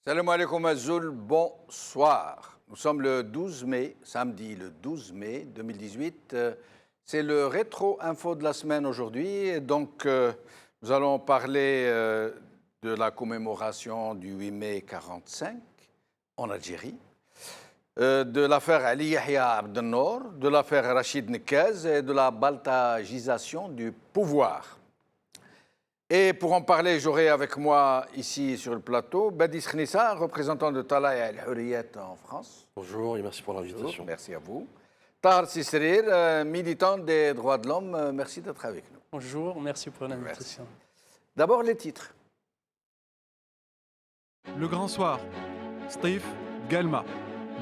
Salam alaikum Azoul, bonsoir. Nous sommes le 12 mai, samedi le 12 mai 2018. C'est le rétro info de la semaine aujourd'hui. Et donc, nous allons parler de la commémoration du 8 mai 45 en Algérie, de l'affaire Ali Yahya Abdel-Nour, de l'affaire Rachid Nekez et de la baltagisation du pouvoir. Et pour en parler, j'aurai avec moi ici sur le plateau Badis Khnissa, représentant de Talaya El Hurriyet en France. Bonjour et merci pour l'invitation. Merci à vous. Tahar Sisrir, militant des droits de l'homme, merci d'être avec nous. Bonjour, merci pour l'invitation. D'abord les titres. Le Grand Soir, Stif Galma,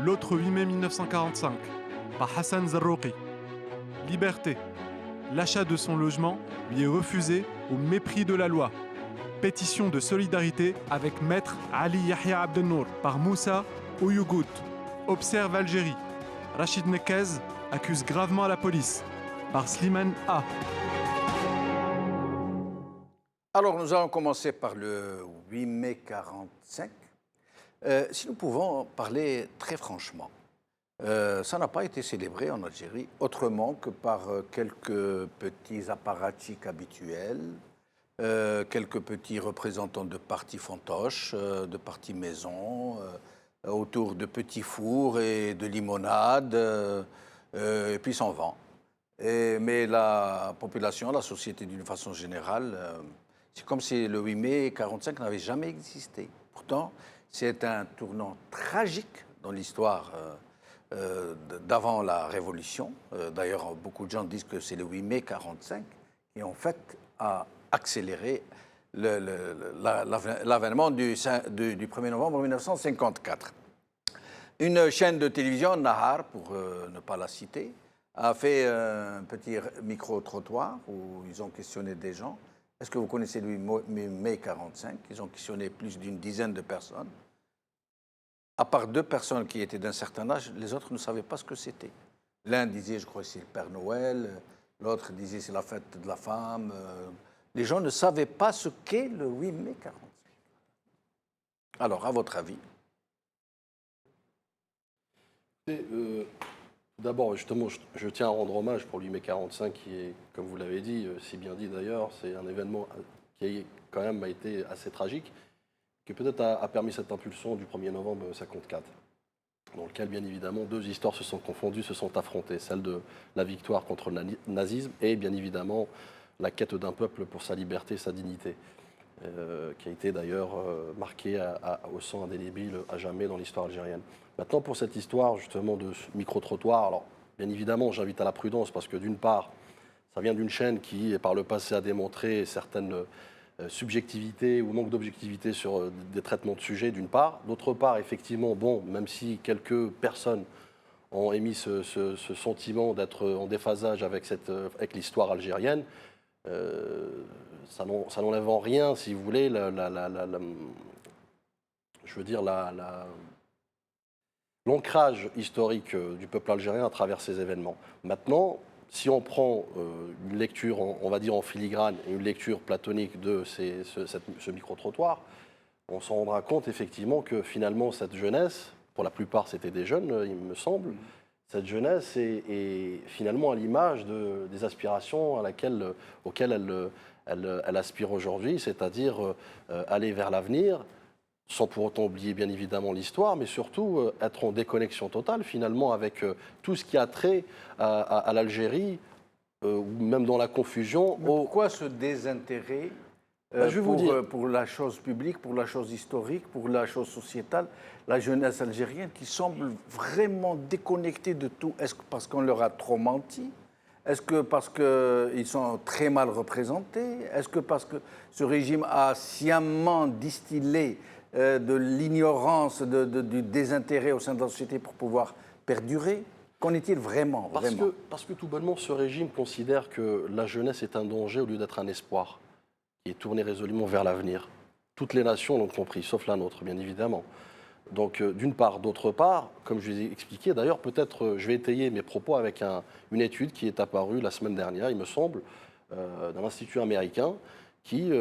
l'autre 8 mai 1945, par Hassan Zarrouqi. Liberté, l'achat de son logement lui est refusé au mépris de la loi. Pétition de solidarité avec Maître Ali Yahya Abdel-Nour par Moussa Ouyogout. Observe Algérie. Rachid Nekez accuse gravement la police par Slimane A. Alors nous allons commencer par le 8 mai 45. Si nous pouvons parler très franchement, ça n'a pas été célébré en Algérie autrement que par quelques petits apparatchiks habituels, quelques petits représentants de partis fantoches, de partis maison, autour de petits fours et de limonades, et puis s'en vend. Mais la population, la société d'une façon générale, c'est comme si le 8 mai 45 n'avait jamais existé. Pourtant, c'est un tournant tragique dans l'histoire d'avant la Révolution. D'ailleurs, beaucoup de gens disent que c'est le 8 mai 45 qui, en fait, a accéléré l'avènement du 1er novembre 1954. Une chaîne de télévision, Nahar, pour ne pas la citer, a fait un petit micro-trottoir où ils ont questionné des gens. Est-ce que vous connaissez le 8 mai 45 ? Ils ont questionné plus d'une dizaine de personnes. À part deux personnes qui étaient d'un certain âge, les autres ne savaient pas ce que c'était. L'un disait, je crois que c'est le Père Noël, l'autre disait c'est la fête de la femme. Les gens ne savaient pas ce qu'est le 8 mai 45. Alors, à votre avis? D'abord, justement, je tiens à rendre hommage pour le 8 mai 45 qui est, comme vous l'avez dit, si bien dit d'ailleurs, c'est un événement qui quand même a été assez tragique, qui peut-être a permis cette impulsion du 1er novembre 54, dans lequel, bien évidemment, deux histoires se sont confondues, se sont affrontées. Celle de la victoire contre le nazisme et, bien évidemment, la quête d'un peuple pour sa liberté et sa dignité, qui a été d'ailleurs marquée au sang indélébile à jamais dans l'histoire algérienne. Maintenant, pour cette histoire, justement, de ce micro-trottoir, alors, bien évidemment, j'invite à la prudence parce que, d'une part, ça vient d'une chaîne qui, par le passé, a démontré certaines subjectivité ou manque d'objectivité sur des traitements de sujets, d'une part. D'autre part, effectivement, bon, même si quelques personnes ont émis ce sentiment d'être en déphasage avec l'histoire algérienne, ça n'enlève en rien, si vous voulez, l'ancrage historique du peuple algérien à travers ces événements. Maintenant, si on prend une lecture, on va dire en filigrane, et une lecture platonique de ce micro-trottoir, on s'en rendra compte effectivement que finalement cette jeunesse, pour la plupart c'était des jeunes, il me semble, cette jeunesse est finalement à l'image des aspirations auxquelles elle aspire aujourd'hui, c'est-à-dire aller vers l'avenir, sans pour autant oublier bien évidemment l'histoire, mais surtout être en déconnexion totale finalement avec tout ce qui a trait à l'Algérie, ou même dans la confusion. Mais pourquoi ce désintérêt pour la chose publique, pour la chose historique, pour la chose sociétale, la jeunesse algérienne qui semble vraiment déconnectée de tout? Est-ce que parce qu'on leur a trop menti? Est-ce que parce qu'ils sont très mal représentés? Est-ce que parce que ce régime a sciemment distillé de l'ignorance, du désintérêt au sein de la société pour pouvoir perdurer? Qu'en est-il vraiment, parce que tout bonnement, ce régime considère que la jeunesse est un danger au lieu d'être un espoir, qui est tourné résolument vers l'avenir. Toutes les nations l'ont compris, sauf la nôtre, bien évidemment. Donc, d'une part. D'autre part, comme je vous ai expliqué, d'ailleurs, peut-être je vais étayer mes propos avec une étude qui est apparue la semaine dernière, il me semble, d'un institut américain qui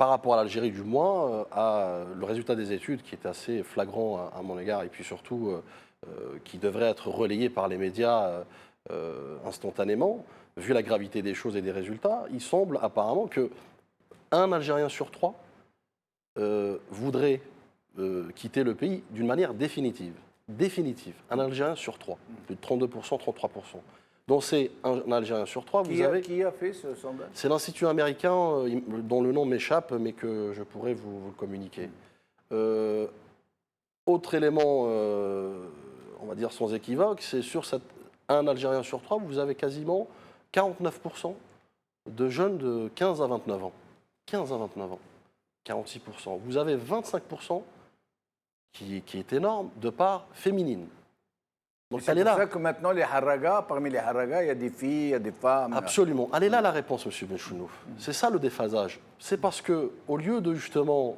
par rapport à l'Algérie du moins, à le résultat des études qui est assez flagrant à mon égard et puis surtout qui devrait être relayé par les médias instantanément, vu la gravité des choses et des résultats, il semble apparemment que un Algérien sur trois voudrait quitter le pays d'une manière définitive. Définitive. Un Algérien sur trois. Plus de 32%, 33%. Donc c'est un Algérien sur trois. Qui a fait ce sondage? C'est l'Institut américain dont le nom m'échappe, mais que je pourrais vous le communiquer. Autre élément, on va dire sans équivoque, c'est sur un Algérien sur trois, vous avez quasiment 49% de jeunes de 15 à 29 ans. 15 à 29 ans. 46%. Vous avez 25% qui est énorme, de part féminine. Donc C'est pour ça que maintenant, parmi les haragas, il y a des filles, il y a des femmes. Absolument. Elle est là la réponse, M. Benchounouf. C'est ça le déphasage. C'est parce que, au lieu de justement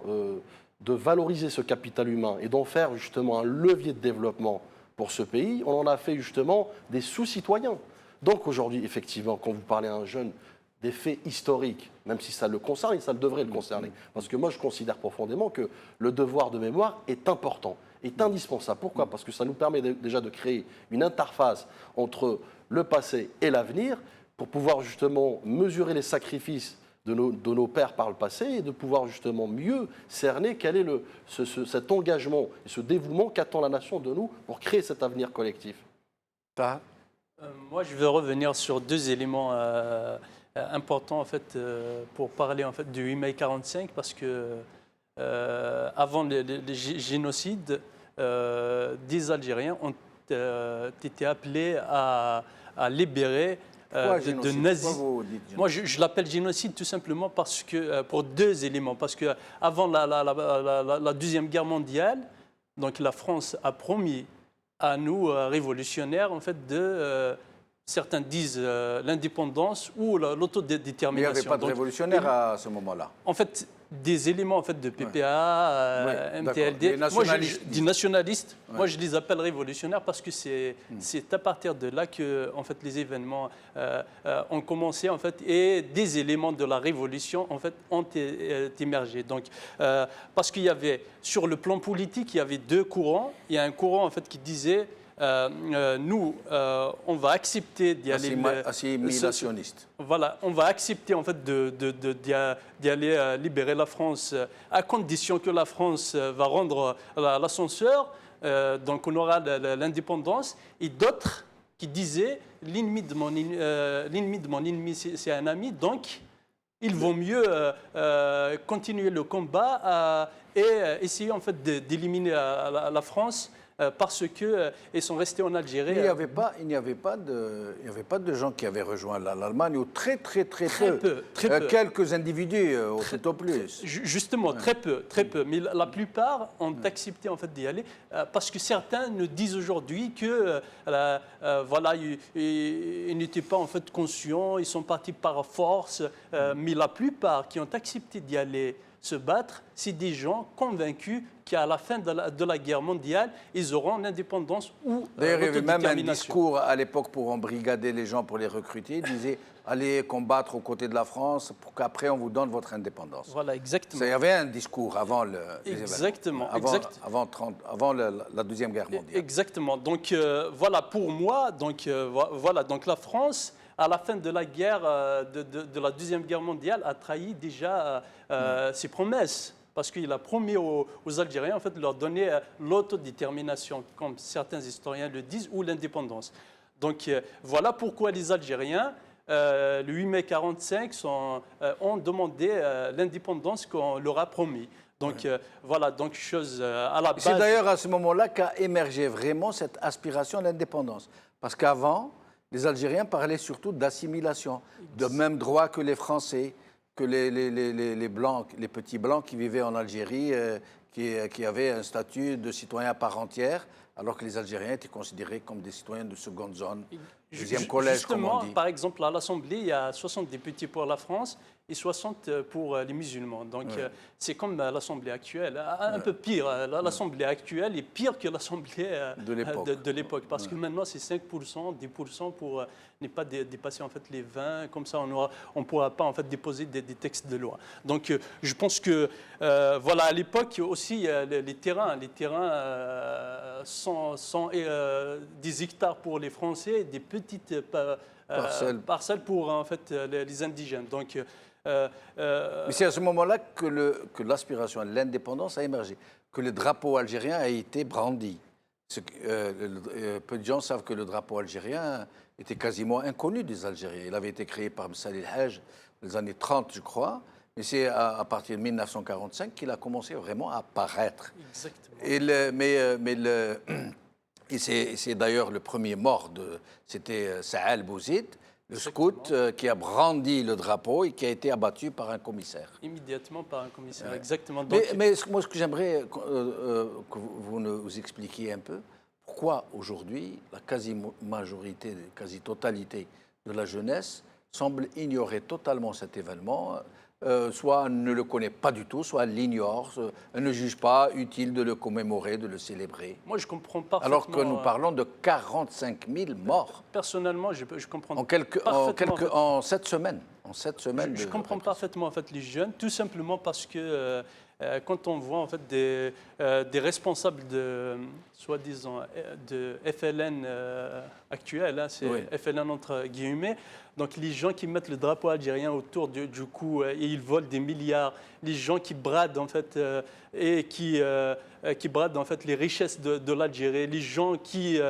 de valoriser ce capital humain et d'en faire justement un levier de développement pour ce pays, on en a fait justement des sous-citoyens. Donc aujourd'hui, effectivement, quand vous parlez à un jeune des faits historiques, même si ça le concerne et ça le devrait le concerner, parce que moi je considère profondément que le devoir de mémoire est important, est indispensable. Pourquoi? Parce que ça nous permet déjà de créer une interface entre le passé et l'avenir pour pouvoir justement mesurer les sacrifices de nos pères par le passé et de pouvoir justement mieux cerner quel est cet engagement et ce dévouement qu'attend la nation de nous pour créer cet avenir collectif. Moi, je veux revenir sur deux éléments importants en fait, pour parler en fait, du 8 mai 45, parce que avant le génocide, des Algériens ont été appelés à libérer de nazis. Moi, je l'appelle génocide tout simplement parce que, pour deux éléments. Parce qu'avant la Deuxième Guerre mondiale, donc la France a promis à nous, révolutionnaires, en fait, certains disent l'indépendance ou l'autodétermination. Mais il n'y avait pas de révolutionnaires à ce moment-là. En fait, des éléments en fait, de PPA, MTLD, des nationalistes, moi je les appelle révolutionnaires parce que c'est à partir de là que en fait, les événements ont commencé en fait, et des éléments de la révolution en fait, ont émergé. Donc, parce qu'il y avait, sur le plan politique, il y avait deux courants. Il y a un courant en fait, qui disait nous, on va accepter d'y aller. Assimilationniste. Voilà, on va accepter en fait d'y aller libérer la France à condition que la France va rendre l'ascenseur, donc on aura l'indépendance. Et d'autres qui disaient l'ennemi de mon ennemi, c'est un ami, donc il vaut mieux continuer le combat et essayer en fait d'éliminer la France. Parce qu'ils sont restés en Algérie. Il n'y avait pas de gens qui avaient rejoint l'Allemagne, ou très peu. Quelques individus, tout au plus. Justement, très peu. Mais la plupart ont accepté en fait d'y aller, parce que certains nous disent aujourd'hui que voilà, ils n'étaient pas en fait conscients, ils sont partis par force. Mais la plupart qui ont accepté d'y aller se battre, c'est des gens convaincus qu'à la fin de la guerre mondiale, ils auront l'indépendance ou d'ailleurs, il y avait même un discours à l'époque pour embrigader les gens, pour les recruter. Ils disaient « Allez combattre aux côtés de la France pour qu'après on vous donne votre indépendance ». Voilà, exactement. Il y avait un discours avant exactement, avant la Deuxième Guerre mondiale. Exactement. Donc voilà, pour moi, donc la France, à la fin de la guerre, de la Deuxième Guerre mondiale, a trahi déjà ses promesses. Parce qu'il a promis aux Algériens en fait, de leur donner l'autodétermination, comme certains historiens le disent, ou l'indépendance. Donc voilà pourquoi les Algériens, le 8 mai 1945, ont demandé l'indépendance qu'on leur a promis. Donc voilà, donc chose à la base. C'est d'ailleurs à ce moment-là qu'a émergé vraiment cette aspiration à l'indépendance. Parce qu'avant, les Algériens parlaient surtout d'assimilation, de même droit que les Français, que les Blancs, les petits Blancs qui vivaient en Algérie, qui avaient un statut de citoyen à part entière, alors que les Algériens étaient considérés comme des citoyens de seconde zone, deuxième collège, comme on dit. Par exemple, à l'Assemblée, il y a 60 députés pour la France et 60 pour les musulmans. Donc, Ouais. c'est comme l'Assemblée actuelle, un peu pire. L'Assemblée actuelle est pire que l'Assemblée de l'époque, parce que maintenant, c'est 5%, 10% pour ne pas dépasser en fait, les 20. Comme ça, on ne pourra pas en fait, déposer des textes de loi. Donc, je pense que, voilà, à l'époque aussi, les terrains sont des hectares pour les Français, des petites parcelles pour en fait, les indigènes. Donc, Mais c'est à ce moment-là que l'aspiration à l'indépendance a émergé, que le drapeau algérien a été brandi. Peu de gens savent que le drapeau algérien était quasiment inconnu des Algériens. Il avait été créé par Msalih El-Hajj dans les années 30, je crois. Mais c'est à partir de 1945 qu'il a commencé vraiment à apparaître. exactement. Et c'est d'ailleurs le premier mort, c'était Saal Bouzid, le scout qui a brandi le drapeau et qui a été abattu par un commissaire. Immédiatement par un commissaire, Ouais. exactement. Donc, Mais moi, ce que j'aimerais que vous nous expliquiez un peu, pourquoi aujourd'hui la quasi-majorité, quasi-totalité de la jeunesse semble ignorer totalement cet événement, soit elle ne le connaît pas du tout, soit elle l'ignore, elle ne juge pas utile de le commémorer, de le célébrer. moi, je comprends parfaitement. Alors que nous parlons de 45 000 morts Personnellement, je comprends en 7 semaines. En 7 semaines. Je comprends parfaitement en fait, les jeunes, tout simplement parce que quand on voit en fait, des responsables de, soi-disant, de FLN actuel, hein, c'est Oui. FLN entre guillemets, donc les gens qui mettent le drapeau algérien autour du cou et ils volent des milliards, les gens qui bradent en fait, et qui bradent en fait les richesses de l'Algérie, les gens qui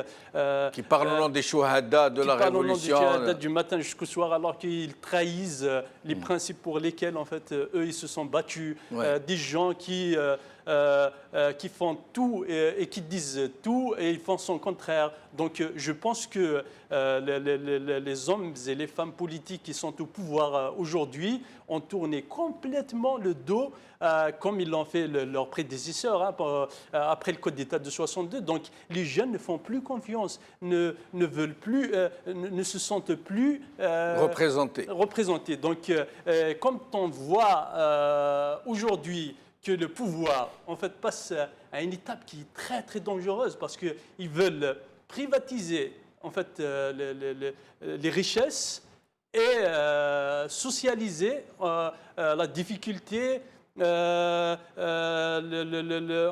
parlent au nom des chouhadas de la révolution. Du matin jusqu'au soir, alors qu'ils trahissent les principes pour lesquels en fait eux ils se sont battus. Ouais. Des gens qui font tout et qui disent tout et ils font son contraire. Donc je pense que les hommes et les femmes politiques qui sont au pouvoir aujourd'hui ont tourné complètement le dos, comme ils l'ont fait leurs prédécesseurs, hein, après le Code d'État de 62. Donc les jeunes ne font plus confiance, ne veulent plus, ne se sentent plus représentés. Donc quand on voit aujourd'hui que le pouvoir en fait, passe à une étape qui est très très dangereuse parce qu'ils veulent privatiser en fait, les richesses et socialiser la difficulté, en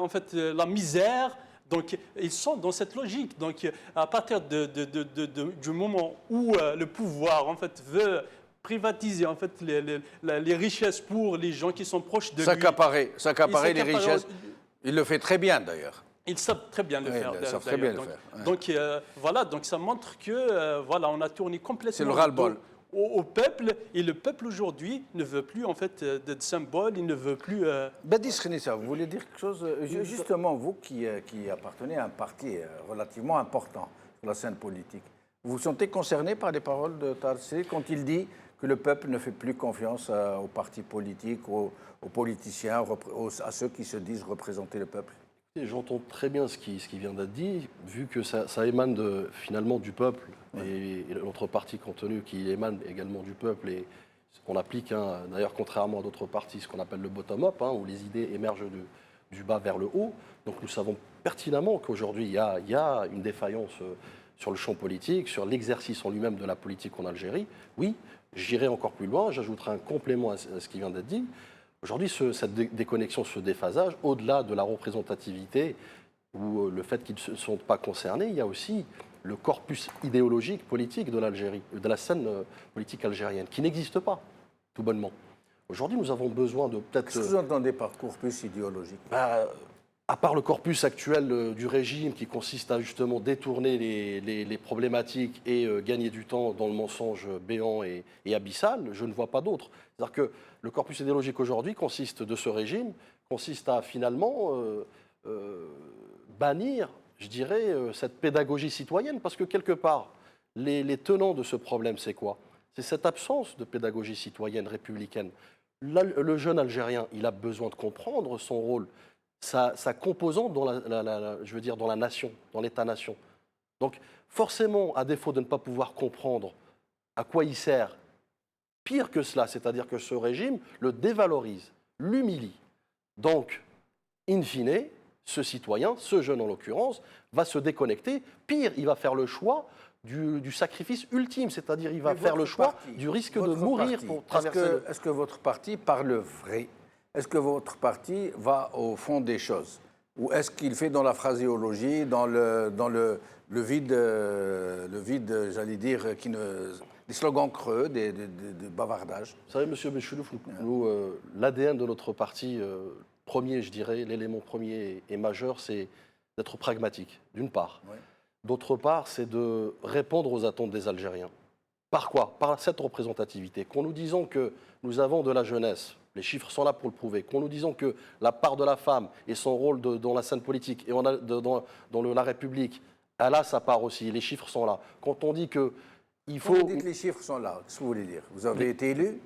fait, la misère. Donc, ils sont dans cette logique. Donc, à partir du moment où le pouvoir en fait, veut privatiser en fait, les richesses pour les gens qui sont proches de lui. S'accaparer les richesses. Il le fait très bien d'ailleurs. Ils savent très bien le faire. Ils savent très bien le faire. Ouais. Donc voilà, donc ça montre que voilà, on a tourné complètement. C'est le ras-le-bol. Au peuple, et le peuple aujourd'hui ne veut plus en fait de symbole, il ne veut plus. Badis Khenissa, vous voulez dire quelque chose? Justement, vous qui appartenez à un parti relativement important sur la scène politique, vous vous sentez concerné par les paroles de Tarsi quand il dit que le peuple ne fait plus confiance aux partis politiques, aux politiciens, à ceux qui se disent représenter le peuple? J'entends très bien ce qui vient d'être dit, vu que ça émane finalement du peuple, et notre parti contenu qui émane également du peuple, et on applique, hein, d'ailleurs contrairement à d'autres partis, ce qu'on appelle le bottom-up, hein, où les idées émergent du bas vers le haut. Donc nous savons pertinemment qu'aujourd'hui il y a une défaillance sur le champ politique, sur l'exercice en lui-même de la politique en Algérie. Oui, j'irai encore plus loin, j'ajouterai un complément à ce qui vient d'être dit. Aujourd'hui, cette déconnexion, ce déphasage, au-delà de la représentativité ou le fait qu'ils ne sont pas concernés, il y a aussi le corpus idéologique, politique de l'Algérie, de la scène politique algérienne, qui n'existe pas, tout bonnement. Aujourd'hui, nous avons besoin de peut-être... Qu'est-ce que vous entendez par corpus idéologique? À part le corpus actuel du régime qui consiste à justement détourner les problématiques et gagner du temps dans le mensonge béant et abyssal, je ne vois pas d'autre. C'est-à-dire que le corpus idéologique aujourd'hui de ce régime consiste à finalement bannir, je dirais, cette pédagogie citoyenne, parce que quelque part, les tenants de ce problème, c'est quoi? C'est cette absence de pédagogie citoyenne républicaine. Le jeune Algérien, il a besoin de comprendre son rôle, sa composante dans dans la nation, dans l'État-nation. Donc, forcément, à défaut de ne pas pouvoir comprendre à quoi il sert Pire que cela, c'est-à-dire que ce régime le dévalorise, l'humilie. Donc, in fine, ce citoyen, ce jeune en l'occurrence, va se déconnecter. Pire, il va faire le choix du sacrifice ultime, c'est-à-dire il va faire le choix du risque de mourir pour traverser. Est-ce que votre parti parle vrai? Est-ce que votre parti va au fond des choses? Ou est-ce qu'il fait dans la phraséologie, dans le vide, j'allais dire, des slogans creux, des bavardages? Vous savez, monsieur Benchelouf, l'ADN de notre parti, premier, je dirais, l'élément premier et majeur, c'est d'être pragmatique, d'une part. Oui. D'autre part, c'est de répondre aux attentes des Algériens. Par quoi? Par cette représentativité. Qu'on nous disons que nous avons de la jeunesse, les chiffres sont là pour le prouver, qu'on nous disons que la part de la femme et son rôle dans la scène politique et dans la République, elle a sa part aussi, les chiffres sont là. Quand on dit que il faut... Quand vous dites les chiffres sont là, qu'est-ce que vous voulez dire? Vous avez été élu?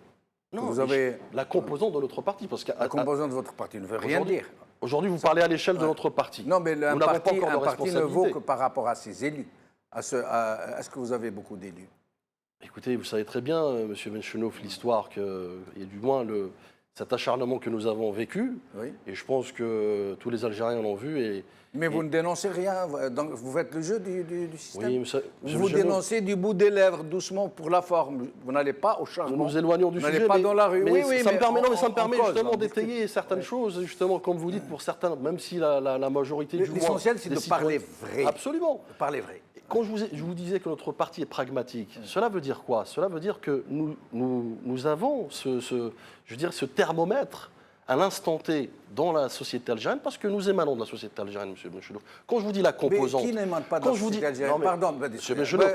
Non, vous avez... la composante de notre parti. Parce la composante de votre parti ne veut rien dire. Aujourd'hui, vous parlez à l'échelle de notre parti. Non, mais un parti ne vaut responsabilité. que par rapport à ses élus. Est-ce que vous avez beaucoup d'élus? Écoutez, vous savez très bien, monsieur Benchenouf, l'histoire, et du moins cet acharnement que nous avons vécu. Oui. Et je pense que tous les Algériens l'ont vu. Mais vous ne dénoncez rien, donc vous faites le jeu du système. Oui, vous dénoncez du bout des lèvres, doucement, pour la forme. Vous n'allez pas au charbon. Nous nous éloignons du vous sujet. n'allez pas dans la rue. Mais oui, ça me permet, ça me permet cause, justement d'étayer certaines choses, justement, comme vous dites, pour certains, même si la majorité du moins... L'essentiel, c'est de parler vrai. Absolument. De parler vrai. Quand je vous disais que notre parti est pragmatique, cela veut dire quoi? Cela veut dire que nous avons ce thermomètre à l'instant T dans la société algérienne, parce que nous émanons de la société algérienne, monsieur Benchelouf. Quand je vous dis la composante... Mais qui n'émane pas de la société algérienne? Pardon,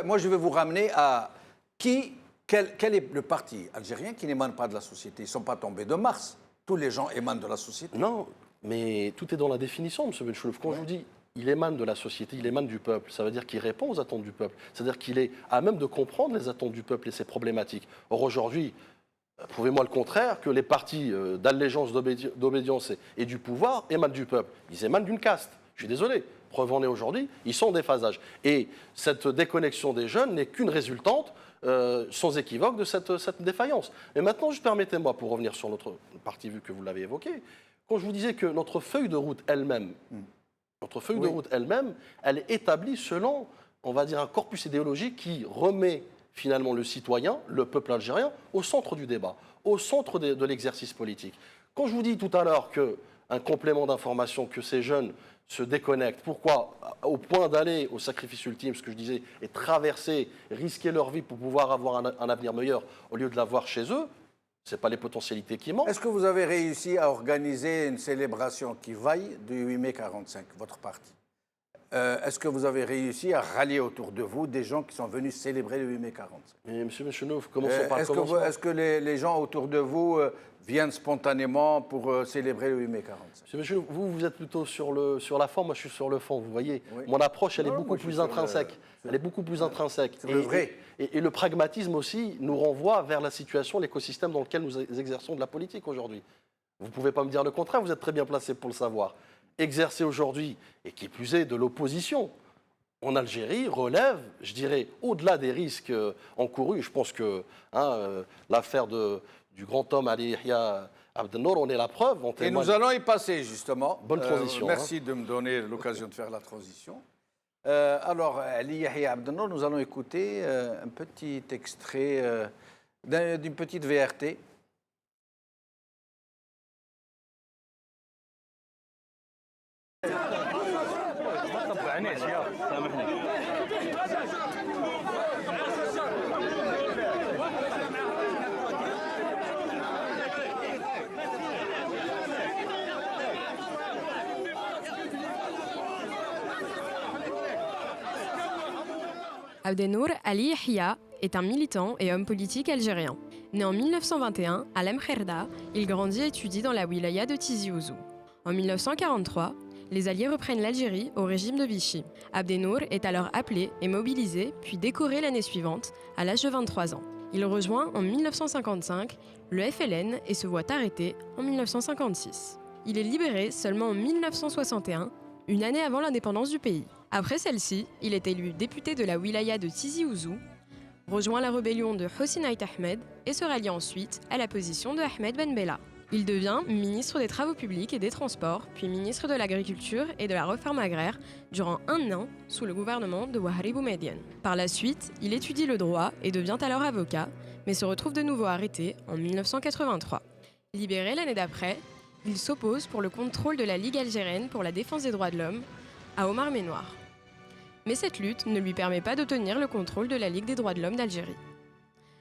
moi je vais vous ramener à quel est le parti algérien qui n'émane pas de la société? Ils ne sont pas tombés de Mars. Tous les gens émanent de la société. Non, mais tout est dans la définition, monsieur Benchelouf. Quand je vous dis il émane de la société, il émane du peuple, ça veut dire qu'il répond aux attentes du peuple. C'est-à-dire qu'il est à même de comprendre les attentes du peuple et ses problématiques. Or, aujourd'hui, prouvez-moi le contraire, que les partis d'allégeance, d'obédience et du pouvoir émanent du peuple. Ils émanent d'une caste. Je suis désolé. Preuve en est aujourd'hui, ils sont en déphasage. Et cette déconnexion des jeunes n'est qu'une résultante sans équivoque de cette défaillance. Et maintenant, juste permettez-moi, pour revenir sur notre parti, vu que vous l'avez évoqué, quand je vous disais que notre feuille de route elle-même, elle est établie selon, on va dire, un corpus idéologique qui remet finalement le citoyen, le peuple algérien, au centre du débat, au centre de l'exercice politique. Quand je vous dis tout à l'heure qu'un complément d'information, que ces jeunes se déconnectent, pourquoi? Au point d'aller au sacrifice ultime, ce que je disais, et traverser, risquer leur vie pour pouvoir avoir un avenir meilleur, au lieu de l'avoir chez eux, ce n'est pas les potentialités qui manquent. Est-ce que vous avez réussi à organiser une célébration qui vaille du 8 mai 45, votre parti? Est-ce que vous avez réussi à rallier autour de vous des gens qui sont venus célébrer le 8 mai 45? Mais monsieur Benchelouf, commençons par le commencement. Est-ce que les gens autour de vous viennent spontanément pour célébrer le 8 mai 45? Monsieur Benchelouf, vous êtes plutôt sur la forme, moi je suis sur le fond, vous voyez. Oui. Mon approche, elle est beaucoup plus intrinsèque. Elle est beaucoup plus intrinsèque. C'est le vrai. Et le pragmatisme aussi nous renvoie vers la situation, l'écosystème dans lequel nous exerçons de la politique aujourd'hui. Vous ne pouvez pas me dire le contraire, vous êtes très bien placé pour le savoir. Exercer aujourd'hui, et qui plus est de l'opposition, en Algérie relève, je dirais, au-delà des risques encourus. Je pense que l'affaire du grand homme Ali Yahya Abdel-Nour, on est la preuve. Et nous allons y passer, justement. Bonne transition. Merci de me donner l'occasion de faire la transition. Alors, Ali Yahya Abdel-Nour, nous allons écouter un petit extrait d'une petite VRT. Abdel-Nour Ali Yahya est un militant et homme politique algérien. Né en 1921 à Lemkherda, il grandit et étudie dans la wilaya de Tizi Ouzou. En 1943, les Alliés reprennent l'Algérie au régime de Vichy. Abdel-Nour est alors appelé et mobilisé, puis décoré l'année suivante, à l'âge de 23 ans. Il rejoint en 1955 le FLN et se voit arrêté en 1956. Il est libéré seulement en 1961, une année avant l'indépendance du pays. Après celle-ci, il est élu député de la wilaya de Tizi Ouzou, rejoint la rébellion de Hosni Ait Ahmed et se rallie ensuite à la position de Ahmed Ben Bella. Il devient ministre des Travaux publics et des Transports, puis ministre de l'Agriculture et de la Réforme agraire durant 1 an sous le gouvernement de Wahri Boumediene. Par la suite, il étudie le droit et devient alors avocat, mais se retrouve de nouveau arrêté en 1983. Libéré l'année d'après, il s'oppose pour le contrôle de la Ligue algérienne pour la défense des droits de l'homme à Omar Menouar. Mais cette lutte ne lui permet pas d'obtenir le contrôle de la Ligue des droits de l'homme d'Algérie.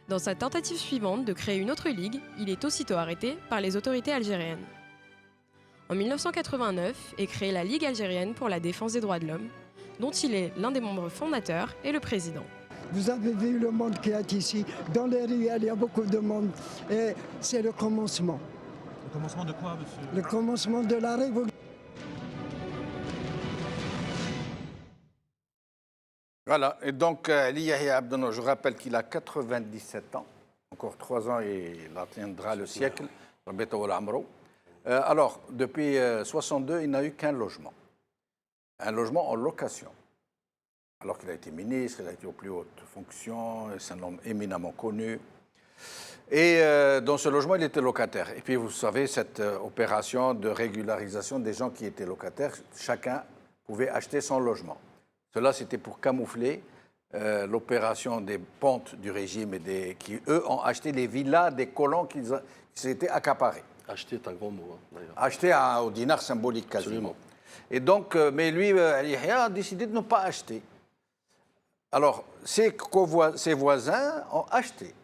Dans sa tentative suivante de créer une autre ligue, il est aussitôt arrêté par les autorités algériennes. En 1989 est créée la Ligue algérienne pour la défense des droits de l'homme, dont il est l'un des membres fondateurs et le président. Vous avez vu le monde qui est ici. Dans les rues, il y a beaucoup de monde. Et c'est le commencement. Le commencement de quoi, monsieur? Le commencement de la révolution. Voilà, et donc Ali Yahya Abdel-Nour, je rappelle qu'il a 97 ans, encore 3 ans et il atteindra le siècle. Alors, depuis 62, il n'a eu qu'un logement en location. Alors qu'il a été ministre, il a été aux plus hautes fonctions, c'est un homme éminemment connu. Et dans ce logement, il était locataire. Et puis, vous savez, cette opération de régularisation des gens qui étaient locataires, chacun pouvait acheter son logement. Cela, c'était pour camoufler l'opération des pontes du régime et qui, eux, ont acheté les villas des colons qui s'étaient accaparés. Acheter est un grand mot, d'ailleurs. Acheter au dinar symbolique, quasiment. Absolument. Et donc, mais lui, Ali Yahya, a décidé de ne pas acheter. Alors, ses voisins ont acheté.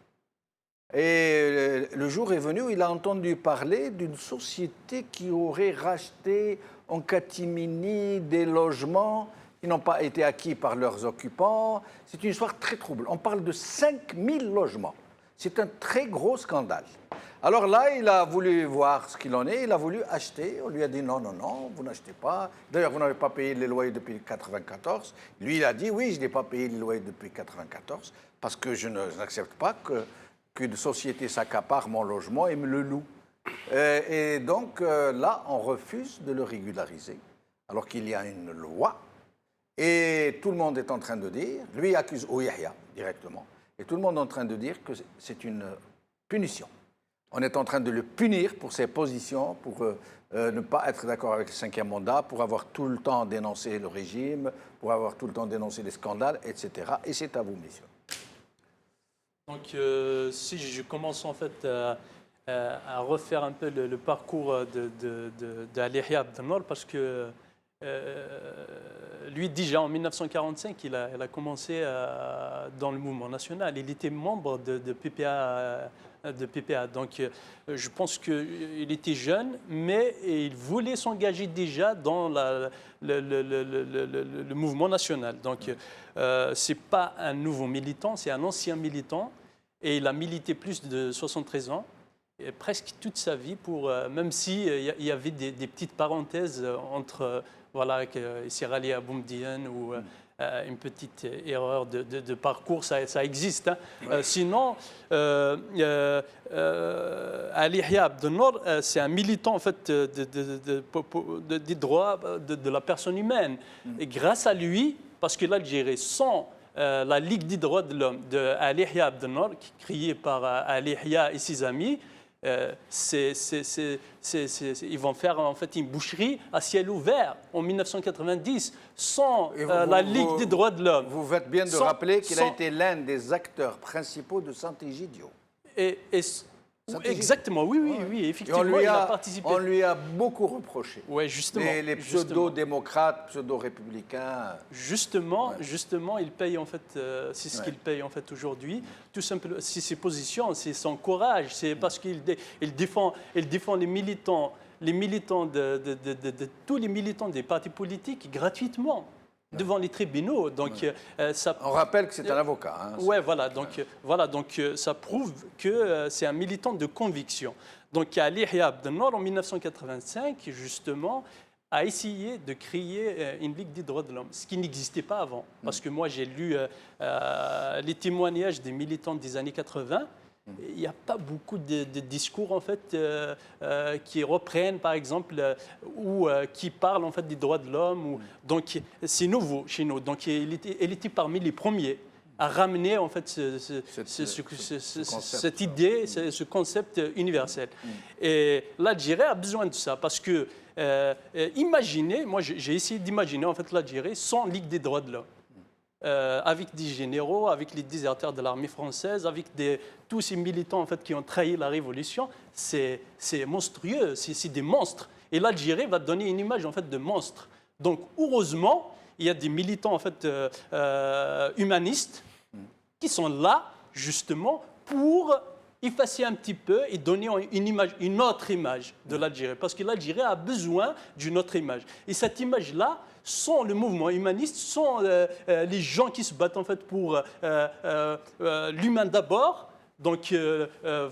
Et le jour est venu où il a entendu parler d'une société qui aurait racheté en catimini des logements qui n'ont pas été acquis par leurs occupants. C'est une histoire très trouble. On parle de 5000 logements. C'est un très gros scandale. Alors là, il a voulu voir ce qu'il en est, il a voulu acheter. On lui a dit non, non, non, vous n'achetez pas. D'ailleurs, vous n'avez pas payé les loyers depuis 1994. Lui, il a dit oui, je n'ai pas payé les loyers depuis 1994 parce que je n'accepte pas qu'une société s'accapare mon logement et me le loue. Et donc là, on refuse de le régulariser alors qu'il y a une loi. Et tout le monde est en train de dire, lui accuse Yahya directement, et tout le monde est en train de dire que c'est une punition. On est en train de le punir pour ses positions, pour ne pas être d'accord avec le 5e mandat, pour avoir tout le temps dénoncé le régime, pour avoir tout le temps dénoncé les scandales, etc. Et c'est à vous, messieurs. Donc, si je commence en fait à refaire un peu le parcours de Ali Yahya Abdel-Nour, parce que lui, déjà en 1945, il a commencé dans le mouvement national. Il était membre de PPA. Donc, je pense qu'il était jeune, mais il voulait s'engager déjà dans le mouvement national. Donc, ce n'est pas un nouveau militant, c'est un ancien militant. Et il a milité plus de 73 ans. Et presque toute sa vie, même s'il y avait des petites parenthèses entre, voilà, qu'il s'est rallié à Boumediene ou une petite erreur de parcours, ça existe. Hein. Sinon, Ali Yahya Abdel-Nour, c'est un militant en fait, des droits de la personne humaine. Et grâce à lui, parce que l'Algérie, sans la Ligue des droits de l'homme de Ali Yahya Abdel-Nour, créée par Ali Yahya et ses amis, ils vont faire en fait une boucherie à ciel ouvert en 1990 sans la Ligue des droits de l'homme. Vous faites bien de rappeler qu'il a été l'un des acteurs principaux de Sant'Egidio. Exactement, oui, effectivement, il a participé. On lui a beaucoup reproché. Oui, justement. Les pseudo-démocrates, pseudo-républicains. Justement, il paye en fait, c'est ce qu'il paye en fait aujourd'hui. Tout simplement, c'est ses positions, c'est son courage, c'est parce qu'il défend les militants de tous les militants des partis politiques gratuitement. Devant les tribunaux. Donc, on rappelle que c'est un avocat. Hein, oui, donc ça prouve que c'est un militant de conviction. Donc Ali Yahya Abdel-Nour, en 1985, justement, a essayé de créer une Ligue des droits de l'homme, ce qui n'existait pas avant. Parce que moi, j'ai lu les témoignages des militants des années 80. Il n'y a pas beaucoup de discours en fait qui reprennent par exemple ou qui parlent en fait des droits de l'homme. Donc c'est nouveau chez nous. Donc il était parmi les premiers. à ramener en fait cette idée, ce concept universel. Et l'Algérie a besoin de ça parce que imaginez, moi j'ai essayé d'imaginer en fait l'Algérie sans Ligue des droits de l'homme. Avec des généraux, avec les déserteurs de l'armée française, avec tous ces militants en fait, qui ont trahi la révolution, c'est monstrueux, c'est des monstres. Et l'Algérie va donner une image en fait, de monstre. Donc heureusement, il y a des militants en fait, humanistes qui sont là justement pour effacer un petit peu et donner une autre image de l'Algérie. Parce que l'Algérie a besoin d'une autre image. Et cette image-là, sans le mouvement humaniste, sans les gens qui se battent en fait pour l'humain d'abord. Donc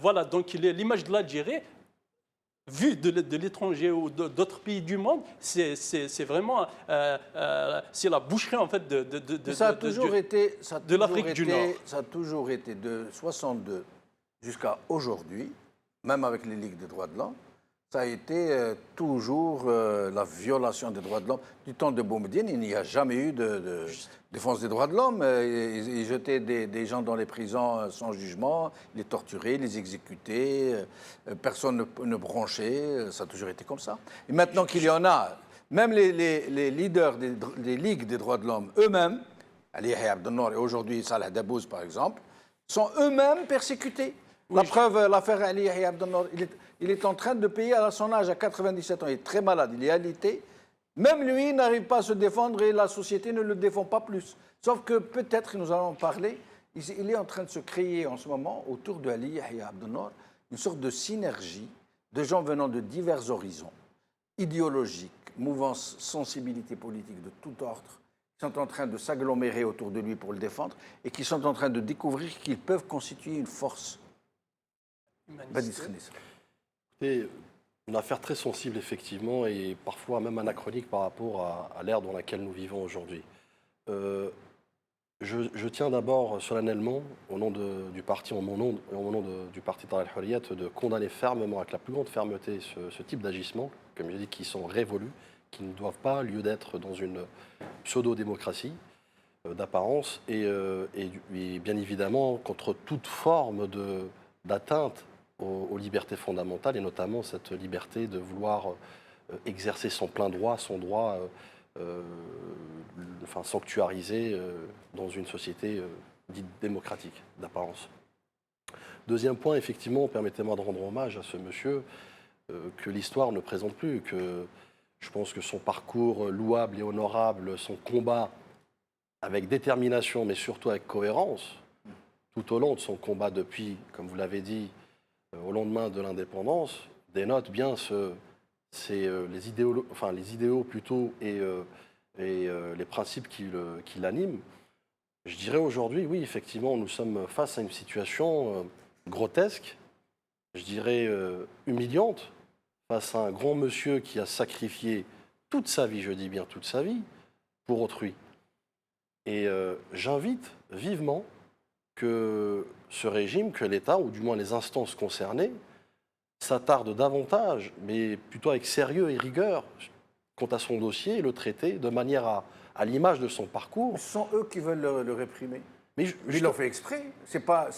voilà, donc l'image de l'Algérie, vue de l'étranger ou d'autres pays du monde, c'est vraiment c'est la boucherie en fait de l'Afrique du Nord. Ça a toujours été de 62 jusqu'à aujourd'hui, même avec les Ligues des droits de l'homme. Ça a été toujours la violation des droits de l'homme. Du temps de Boumediene, il n'y a jamais eu de défense des droits de l'homme. Ils jetaient des gens dans les prisons sans jugement, ils les torturaient, les exécutaient, personne ne bronchait, ça a toujours été comme ça. Et maintenant qu'il y en a, même les leaders des ligues des droits de l'homme eux-mêmes, Ali Yahya Abdel-Nour et aujourd'hui Salah Dabouz par exemple, sont eux-mêmes persécutés. La preuve, l'affaire Ali Yahya Abdel-Nour, il est en train de payer à son âge, à 97 ans. Il est très malade, il est alité. Même lui n'arrive pas à se défendre et la société ne le défend pas plus. Sauf que peut-être, nous allons en parler, il est en train de se créer en ce moment, autour de Ali Yahya Abdel-Nour, une sorte de synergie de gens venant de divers horizons, idéologiques, mouvances, sensibilités politiques de tout ordre, qui sont en train de s'agglomérer autour de lui pour le défendre et qui sont en train de découvrir qu'ils peuvent constituer une force. C'est une affaire très sensible, effectivement, et parfois même anachronique par rapport à l'ère dans laquelle nous vivons aujourd'hui. Je tiens d'abord solennellement, au nom du parti, en mon nom et au nom du parti Tara al-Hurriyat, de condamner fermement, avec la plus grande fermeté, ce type d'agissements, comme je dis, qui sont révolus, qui ne doivent pas lieu d'être dans une pseudo-démocratie d'apparence, et bien évidemment contre toute forme d'atteinte aux libertés fondamentales, et notamment cette liberté de vouloir exercer son plein droit, son droit sanctuarisé dans une société dite démocratique d'apparence. Deuxième point, effectivement, permettez-moi de rendre hommage à ce monsieur que l'histoire ne présente plus, que je pense que son parcours louable et honorable, son combat avec détermination, mais surtout avec cohérence, tout au long de son combat depuis, comme vous l'avez dit, au lendemain de l'indépendance, dénote bien les idéaux plutôt et les principes qui l'animent. Je dirais aujourd'hui, oui, effectivement, nous sommes face à une situation grotesque, je dirais humiliante, face à un grand monsieur qui a sacrifié toute sa vie, je dis bien toute sa vie, pour autrui. Et j'invite vivement que ce régime, que l'État, ou du moins les instances concernées, s'attardent davantage, mais plutôt avec sérieux et rigueur, quant à son dossier, le traiter de manière à l'image de son parcours. Ce sont eux qui veulent le réprimer. Mais ils l'ont fait exprès. C'est pas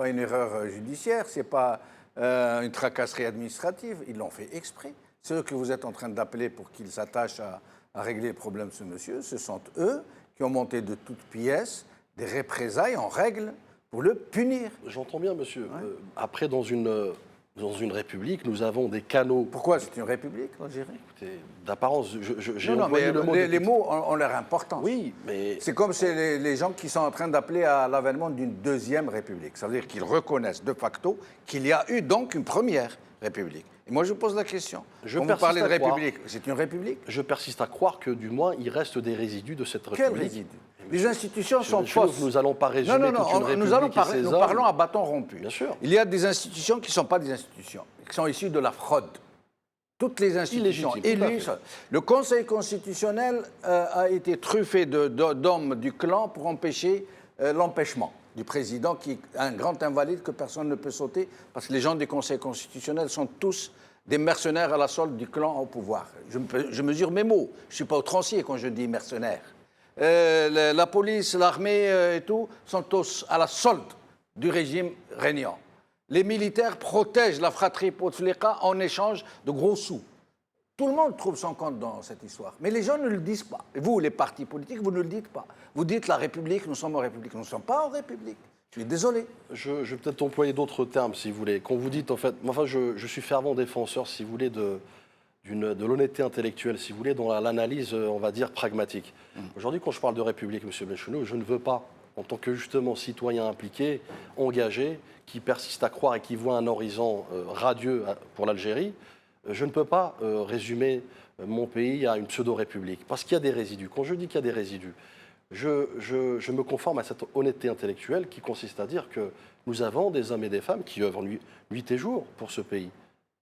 une erreur judiciaire, c'est pas une tracasserie administrative. Ils l'ont fait exprès. C'est eux que vous êtes en train d'appeler pour qu'ils s'attachent à régler le problème de ce monsieur. Ce sont eux qui ont monté de toutes pièces des représailles en règle pour le punir. J'entends bien, monsieur. Ouais. Après, dans une république, nous avons des canaux. Pourquoi c'est une république, l'Algérie? Écoutez, d'apparence, j'ai employé le mot. Les mots ont leur importance. Oui, mais... C'est comme les gens qui sont en train d'appeler à l'avènement d'une deuxième république. Ça veut dire qu'ils reconnaissent de facto qu'il y a eu donc une première république. Et moi, je vous pose la question. Quand vous parlez de république, c'est une république? Je persiste à croire que, du moins, il reste des résidus de cette république. Quels résidus? Les institutions sont fausses. Nous n'allons pas résumer toute une république. Nous parlons à bâton rompu. Bien sûr. Il y a des institutions qui ne sont pas des institutions, qui sont issues de la fraude. Toutes les institutions élues. Le Conseil constitutionnel a été truffé d'hommes du clan pour empêcher l'empêchement du président, qui est un grand invalide que personne ne peut sauter, parce que les gens du Conseil constitutionnel sont tous des mercenaires à la solde du clan au pouvoir. Je mesure mes mots. Je ne suis pas outrancier quand je dis mercenaires. la police, l'armée et tout sont tous à la solde du régime régnant. Les militaires protègent la fratrie Bouteflika en échange de gros sous. Tout le monde trouve son compte dans cette histoire. Mais les gens ne le disent pas. Et vous, les partis politiques, vous ne le dites pas. Vous dites la République, nous sommes en République. Nous ne sommes pas en République. Je suis désolé. Je vais peut-être employer d'autres termes, si vous voulez. Quand vous dites, en fait, enfin, je suis fervent défenseur, si vous voulez, de l'honnêteté intellectuelle, si vous voulez, dans l'analyse, on va dire, pragmatique. Aujourd'hui, quand je parle de République, M. Benchenou, je ne veux pas, en tant que justement citoyen impliqué, engagé, qui persiste à croire et qui voit un horizon radieux pour l'Algérie, je ne peux pas résumer mon pays à une pseudo-république, parce qu'il y a des résidus. Quand je dis qu'il y a des résidus, je me conforme à cette honnêteté intellectuelle qui consiste à dire que nous avons des hommes et des femmes qui œuvrent nuit et jour pour ce pays.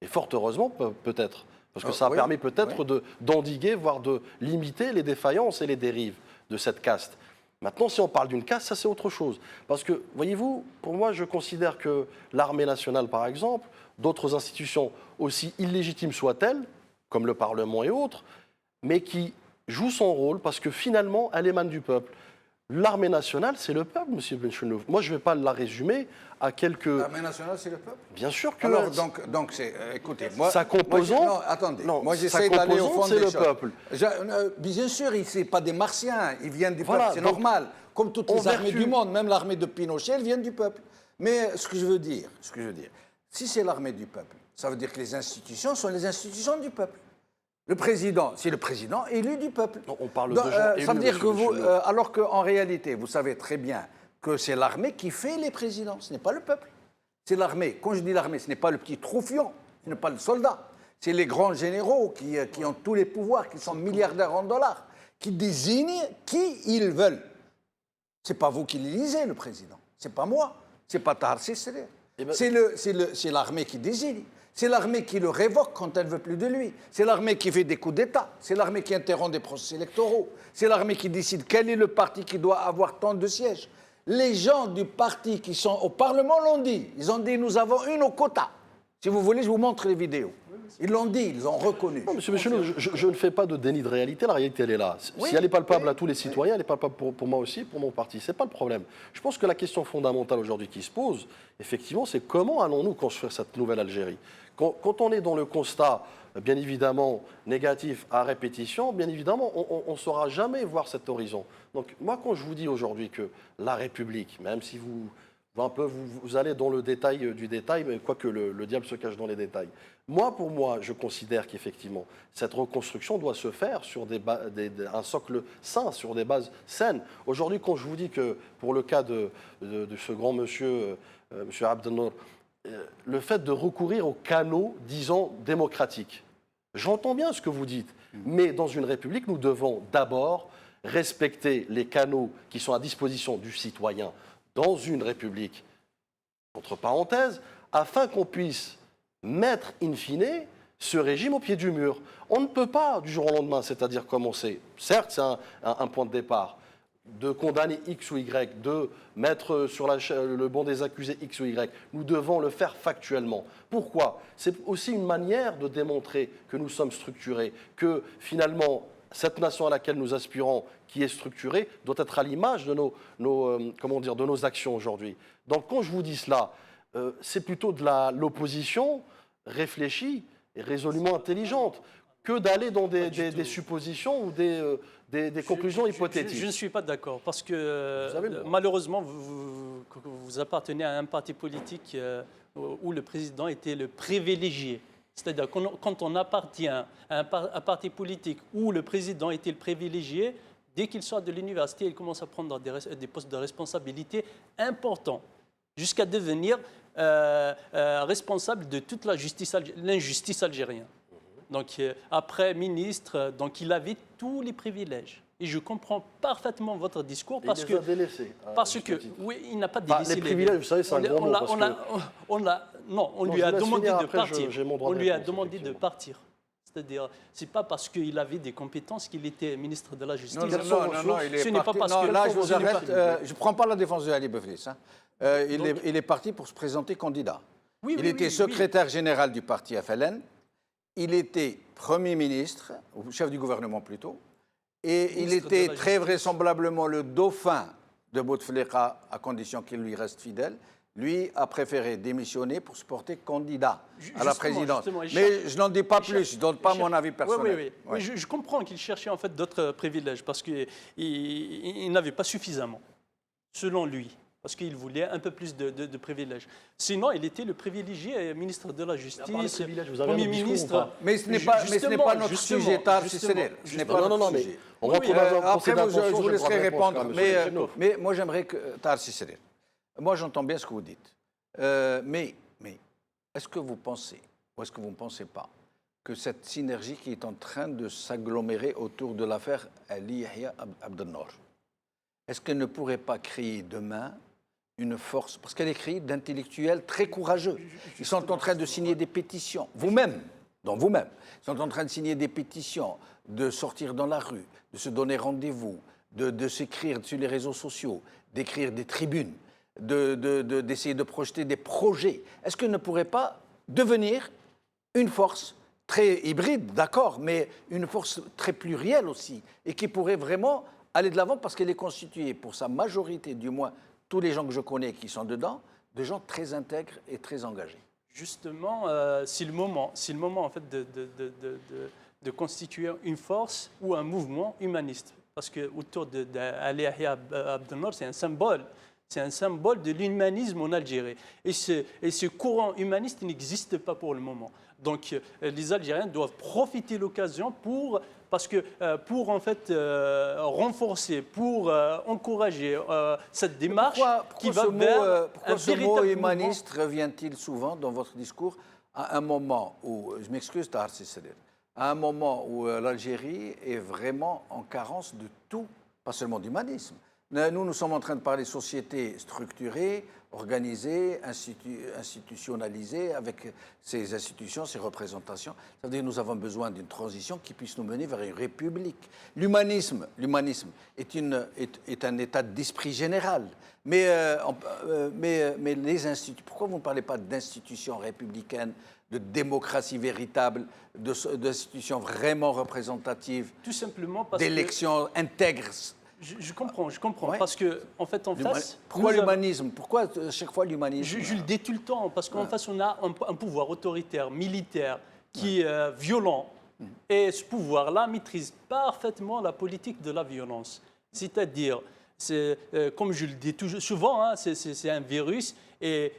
Et fort heureusement, peut-être. Parce que ça a permis peut-être d'endiguer, voire de limiter les défaillances et les dérives de cette caste. Maintenant, si on parle d'une caste, ça c'est autre chose. Parce que, voyez-vous, pour moi, je considère que l'armée nationale, par exemple, d'autres institutions, aussi illégitimes soient-elles, comme le Parlement et autres, mais qui joue son rôle parce que finalement, elle émane du peuple. L'armée nationale, c'est le peuple, M. Benchenou. Moi, je ne vais pas la résumer à quelques... L'armée nationale, c'est le peuple? Bien sûr que... Alors, donc écoutez, moi... Sa composante... non, attendez. Non, moi, j'essaie d'aller au fond des choses. C'est le peuple. Bien sûr, ce n'est pas des Martiens. Ils viennent du peuple, c'est donc, normal. Comme toutes les armées du monde, même l'armée de Pinochet, elles viennent du peuple. Mais ce que je veux dire, si c'est l'armée du peuple, ça veut dire que les institutions sont les institutions du peuple. Le président, c'est le président élu du peuple. Non, on parle de gens élus, ça veut dire que vous, alors qu'en réalité, vous savez très bien que c'est l'armée qui fait les présidents, ce n'est pas le peuple. C'est l'armée. Quand je dis l'armée, ce n'est pas le petit troufion, ce n'est pas le soldat. C'est les grands généraux qui ont tous les pouvoirs, qui sont milliardaires en dollars, qui désignent qui ils veulent. Ce n'est pas vous qui l'élisez, le président. Ce n'est pas moi. Ce n'est pas Tahar Sisser. C'est l'armée qui désigne. C'est l'armée qui le révoque quand elle ne veut plus de lui. C'est l'armée qui fait des coups d'État. C'est l'armée qui interrompt des processus électoraux. C'est l'armée qui décide quel est le parti qui doit avoir tant de sièges. Les gens du parti qui sont au Parlement l'ont dit. Ils ont dit, nous avons une au quota. Si vous voulez, je vous montre les vidéos. Ils l'ont dit, ils ont reconnu. Non, monsieur Benchenou, je ne fais pas de déni de réalité. La réalité, elle est là. Si elle est palpable à tous les citoyens, elle est palpable pour moi aussi, pour mon parti. Ce n'est pas le problème. Je pense que la question fondamentale aujourd'hui qui se pose, effectivement, c'est comment allons-nous construire cette nouvelle Algérie ? Quand on est dans le constat, bien évidemment, négatif à répétition, bien évidemment, on ne saura jamais voir cet horizon. Donc, moi, quand je vous dis aujourd'hui que la République, même si vous allez dans le détail du détail, mais quoique le diable se cache dans les détails. Pour moi, je considère qu'effectivement, cette reconstruction doit se faire sur un socle sain, sur des bases saines. Aujourd'hui, quand je vous dis que, pour le cas de ce grand monsieur, monsieur Abdelnour, le fait de recourir aux canaux, disons, démocratiques, j'entends bien ce que vous dites, mais dans une république, nous devons d'abord respecter les canaux qui sont à disposition du citoyen dans une république, entre parenthèses, afin qu'on puisse mettre in fine ce régime au pied du mur. On ne peut pas du jour au lendemain, c'est-à-dire commencer, certes c'est un point de départ, de condamner X ou Y, de mettre sur le banc des accusés X ou Y. Nous devons le faire factuellement. Pourquoi ? C'est aussi une manière de démontrer que nous sommes structurés, que finalement, cette nation à laquelle nous aspirons, qui est structurée, doit être à l'image de nos actions aujourd'hui. Donc quand je vous dis cela, c'est plutôt de l'opposition réfléchie et résolument intelligente que d'aller dans des suppositions ou des conclusions hypothétiques. Je ne suis pas d'accord, parce que malheureusement, vous appartenez à un parti politique où le président était le privilégié. C'est-à-dire quand on appartient à un parti politique où le président était le privilégié, dès qu'il sort de l'université, il commence à prendre des postes de responsabilité importants, jusqu'à devenir responsable de toute l'injustice algérienne. Donc, après ministre, donc il avait tous les privilèges. Et je comprends parfaitement votre discours parce que... Il les a délaissés. Oui, il n'a pas délaissé les privilèges, vous savez, c'est un grand mot. On lui a demandé de partir. On lui a demandé de partir. C'est-à-dire, c'est pas parce qu'il avait des compétences qu'il était ministre de la Justice. Non, ce n'est pas parce que... Là, je vous arrête. Je ne prends pas la défense de Ali Bouflis. Il est parti pour se présenter candidat. Il était secrétaire général du parti FLN. Il était Premier ministre, ou chef du gouvernement plutôt, Et il Ministre de était la très Justice. vraisemblablement le dauphin de Bouteflika, à condition qu'il lui reste fidèle. Lui a préféré démissionner pour se porter candidat à la Justement, présidence. justement, il Mais cherche- je n'en dis pas il plus, cherche- je ne donne pas il mon cherche- avis personnel. Oui. Ouais. Je comprends qu'il cherchait en fait d'autres privilèges parce qu'il n'avait pas suffisamment, selon lui, parce qu'il voulait un peu plus de privilèges. Sinon, il était le privilégié ministre de la À part les Justice, privilèges, vous avez un Premier autre discours ou ministre. pas Mais ce n'est pas notre sujet, Tar Cicérel. Ce n'est pas Non, notre mais sujet. on Oui, rentre oui, dans un Après, procès je d'intention, vous laisserai j'aimerais réponse répondre. quand même, monsieur Cheikh. Mais moi, j'aimerais que. Tar Cicérel. Moi, j'entends bien ce que vous dites. Mais est-ce que vous pensez, ou est-ce que vous ne pensez pas, que cette synergie qui est en train de s'agglomérer autour de l'affaire Ali Yahya Abdel Nour, est-ce qu'elle ne pourrait pas créer demain une force, parce qu'elle est créée d'intellectuels très courageux. Ils sont en train de signer des pétitions, vous-même, ils sont en train de signer des pétitions, de sortir dans la rue, de se donner rendez-vous, de s'écrire sur les réseaux sociaux, d'écrire des tribunes, d'essayer de projeter des projets. Est-ce qu'elle ne pourrait pas devenir une force très hybride, d'accord, mais une force très plurielle aussi, et qui pourrait vraiment aller de l'avant parce qu'elle est constituée, pour sa majorité, du moins tous les gens que je connais qui sont dedans, de gens très intègres et très engagés. Justement, c'est le moment en fait de constituer une force ou un mouvement humaniste. Parce que autour d'Ali Yahya Abdel Nour, c'est un symbole. C'est un symbole de l'humanisme en Algérie. Et ce courant humaniste n'existe pas pour le moment. Donc les Algériens doivent profiter de l'occasion pour en fait renforcer, pour encourager cette démarche qui va vers pourquoi un ce mot véritable humaniste revient-il souvent dans votre discours à un moment où, je m'excuse Tahar Cicérel, à un moment où l'Algérie est vraiment en carence de tout, pas seulement d'humanisme. Nous sommes en train de parler société structurée, organisée, institutionnalisée, avec ses institutions, ses représentations. Ça veut dire que nous avons besoin d'une transition qui puisse nous mener vers une république. L'humanisme est un état d'esprit général. Mais les institutions, pourquoi vous ne parlez pas d'institutions républicaines, de démocratie véritable, d'institutions vraiment représentatives, Tout simplement parce que d'élections intègres? je comprends, Ouais. parce que en fait en face. Pourquoi nous avons- l'humanisme? Pourquoi à chaque fois l'humanisme? Je le dis tout le temps, parce qu'en face, on a un pouvoir autoritaire, militaire, qui est violent. Et ce pouvoir-là maîtrise parfaitement la politique de la violence. C'est-à-dire, comme je le dis souvent, hein, c'est un virus et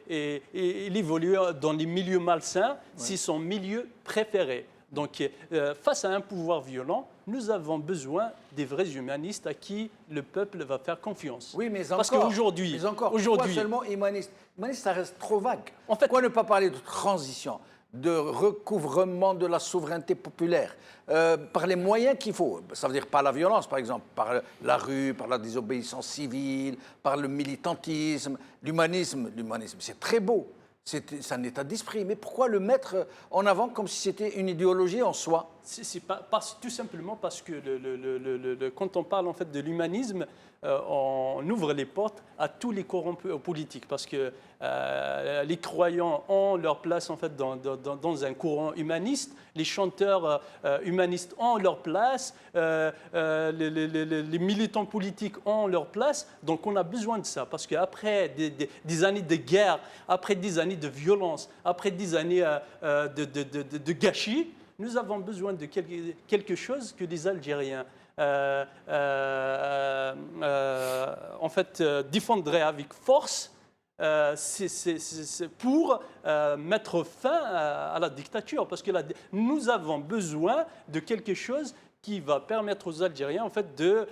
il évolue dans les milieux malsains, c'est son milieu préféré. Donc, face à un pouvoir violent, nous avons besoin des vrais humanistes à qui le peuple va faire confiance. Oui, mais Parce encore. qu'aujourd'hui, Pourquoi seulement humaniste? Humaniste, ça reste trop vague. En fait- Pourquoi ne pas parler de transition, de recouvrement de la souveraineté populaire, par les moyens qu'il faut? Ça veut dire par la violence, par exemple, par la rue, par la désobéissance civile, par le militantisme. L'humanisme, c'est très beau. C'est un état d'esprit. Mais pourquoi le mettre en avant comme si c'était une idéologie en soi? C'est tout simplement parce que quand on parle en fait de l'humanisme, on ouvre les portes à tous les courants politiques parce que les croyants ont leur place en fait dans un courant humaniste, les chanteurs humanistes ont leur place, les militants politiques ont leur place. Donc on a besoin de ça parce qu'après des années de guerre, après des années de violence, après des années de gâchis, nous avons besoin de quelque chose que les Algériens en fait, défendraient avec force pour mettre fin à la dictature. Parce que nous avons besoin de quelque chose qui va permettre aux Algériens en fait, de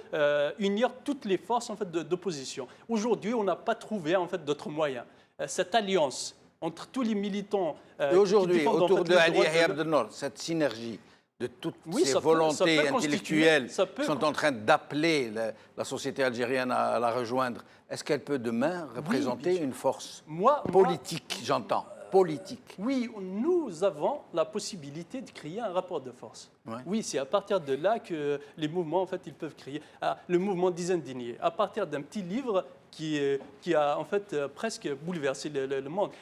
unir toutes les forces en fait, d'opposition. Aujourd'hui, on n'a pas trouvé en fait, d'autres moyens. Cette alliance entre tous les militants Et aujourd'hui, qui défendent, autour en fait, de les Ali droits Yahya Abdel Nour, cette synergie de toutes ces ça peut volontés constituer- intellectuelles ça peut qui sont en train d'appeler la société algérienne à la rejoindre, est-ce qu'elle peut demain représenter bien sûr. une force Moi- politique, j'entends, politique? Oui, nous avons la possibilité de créer un rapport de force. Ouais. Oui, c'est à partir de là que les mouvements, en fait, ils peuvent créer. Le mouvement des indignés, à partir d'un petit livre qui a, en fait, presque bouleversé le monde.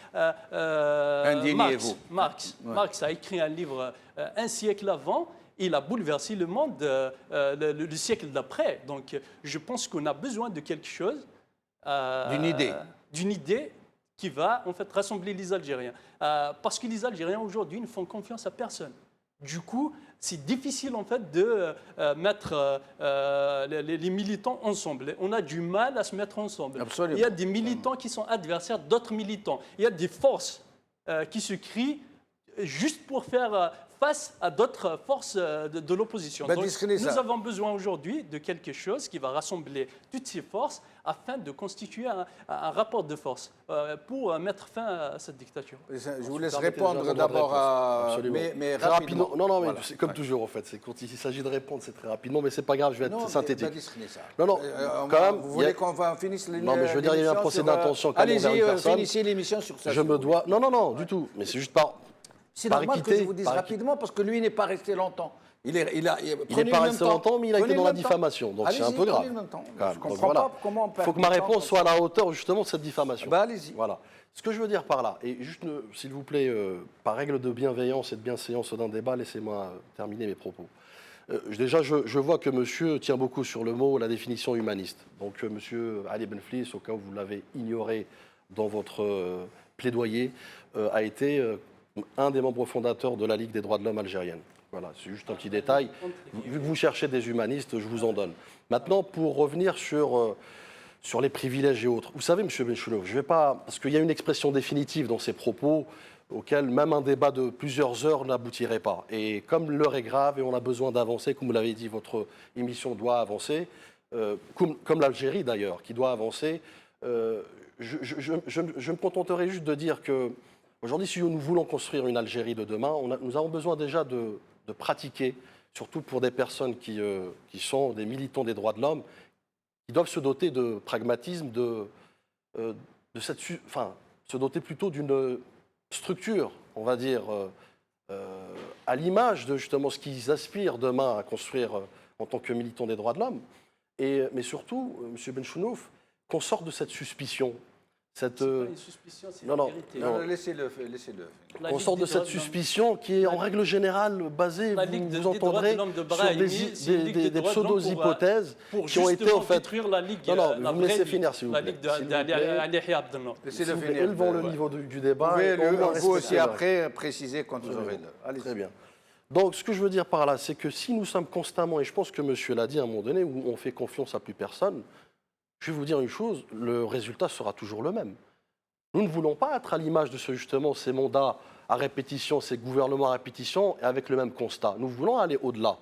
Indignez-vous. Marx a écrit un livre un siècle avant. il a bouleversé le monde le siècle d'après. Donc, je pense qu'on a besoin de quelque chose. D'une idée. D'une idée qui va en fait rassembler les Algériens. Parce que les Algériens aujourd'hui ne font confiance à personne. Du coup, c'est difficile en fait de mettre les militants ensemble. On a du mal à se mettre ensemble. Absolument. Il y a des militants qui sont adversaires d'autres militants. Il y a des forces qui se crient juste pour faire face à d'autres forces de l'opposition. Ben, Donc, discrédit nous ça. avons besoin aujourd'hui de quelque chose qui va rassembler toutes ces forces afin de constituer un rapport de force pour mettre fin à cette dictature. Je vous laisse Permettez répondre déjà d'abord réponse. Absolument. mais Très rapidement. Non, non, mais Voilà. c'est comme Ouais. toujours en fait. Quand il s'agit de répondre, c'est très rapidement, mais c'est pas grave, je vais être Non, synthétique. mais discrédit ça. Non, non, quand même, Vous il y voulez a- qu'on finisse l'émission? Non, mais je veux dire, il y a eu un procès d'intention comme envers Allez-y, une personne. finissez l'émission sur ça. Je me dois. Non, non, non, du tout. Mais c'est juste par. C'est par normal que équité, je vous dise par rapidement parce que lui n'est pas resté longtemps. Il n'est Il n'est pas resté longtemps, mais il a été dans la diffamation. Donc c'est un peu grave. Je ne Quand même. Donc comprends voilà. pas comment on peut. Il faut que ma réponse soit à la hauteur justement de cette diffamation. Bah, allez-y. Voilà. Ce que je veux dire par là, et juste, s'il vous plaît, par règle de bienveillance et de bienséance d'un débat, laissez-moi terminer mes propos. Déjà, je vois que monsieur tient beaucoup sur le mot, la définition humaniste. Donc, monsieur Ali Benflis, au cas où vous l'avez ignoré dans votre plaidoyer, a été un des membres fondateurs de la Ligue des droits de l'homme algérienne. Voilà, c'est juste un petit détail. Vu que vous cherchez des humanistes, je vous en donne. Maintenant, pour revenir sur les privilèges et autres. Vous savez, monsieur Benchoulouf, je ne vais pas... Parce qu'il y a une expression définitive dans ces propos auquel même un débat de plusieurs heures n'aboutirait pas. Et comme l'heure est grave et on a besoin d'avancer, comme vous l'avez dit, votre émission doit avancer, comme l'Algérie d'ailleurs, qui doit avancer, je me contenterai juste de dire que aujourd'hui, si nous voulons construire une Algérie de demain, nous avons besoin déjà de pratiquer, surtout pour des personnes qui sont des militants des droits de l'homme, qui doivent se doter de pragmatisme, se doter plutôt d'une structure, on va dire, à l'image de justement ce qu'ils aspirent demain à construire en tant que militants des droits de l'homme. Mais surtout, M. Benchounouf, qu'on sorte de cette suspicion. C'est pas une suspicion, c'est Non, la non, vérité. Non, laissez-le. La On Ligue sort de des cette droits de l'homme- suspicion qui est en règle générale basée, La Ligue vous des droits entendrez, de l'homme de sur Brahimi, c'est une Ligue des des droits de l'homme pseudo-hypothèses pour qui ont été justement en fait... détruire la Ligue. Non, non, la vous me vraie laissez Ligue, finir, s'il vous la plaît. Ligue S'il vous plaît. d'Ali Abdellah. Laissez-le S'il vous plaît, finir. élevons le niveau du débat. Vous pouvez et au moins vous aussi respectez le reste. après préciser quand vous aurez le. Allez. Très bien. Donc, ce que je veux dire par là, c'est que si nous sommes constamment, et je pense que monsieur l'a dit à un moment donné, où on fait confiance à plus personne, je vais vous dire une chose, le résultat sera toujours le même. Nous ne voulons pas être à l'image de justement ces mandats à répétition, ces gouvernements à répétition, et avec le même constat. Nous voulons aller au-delà.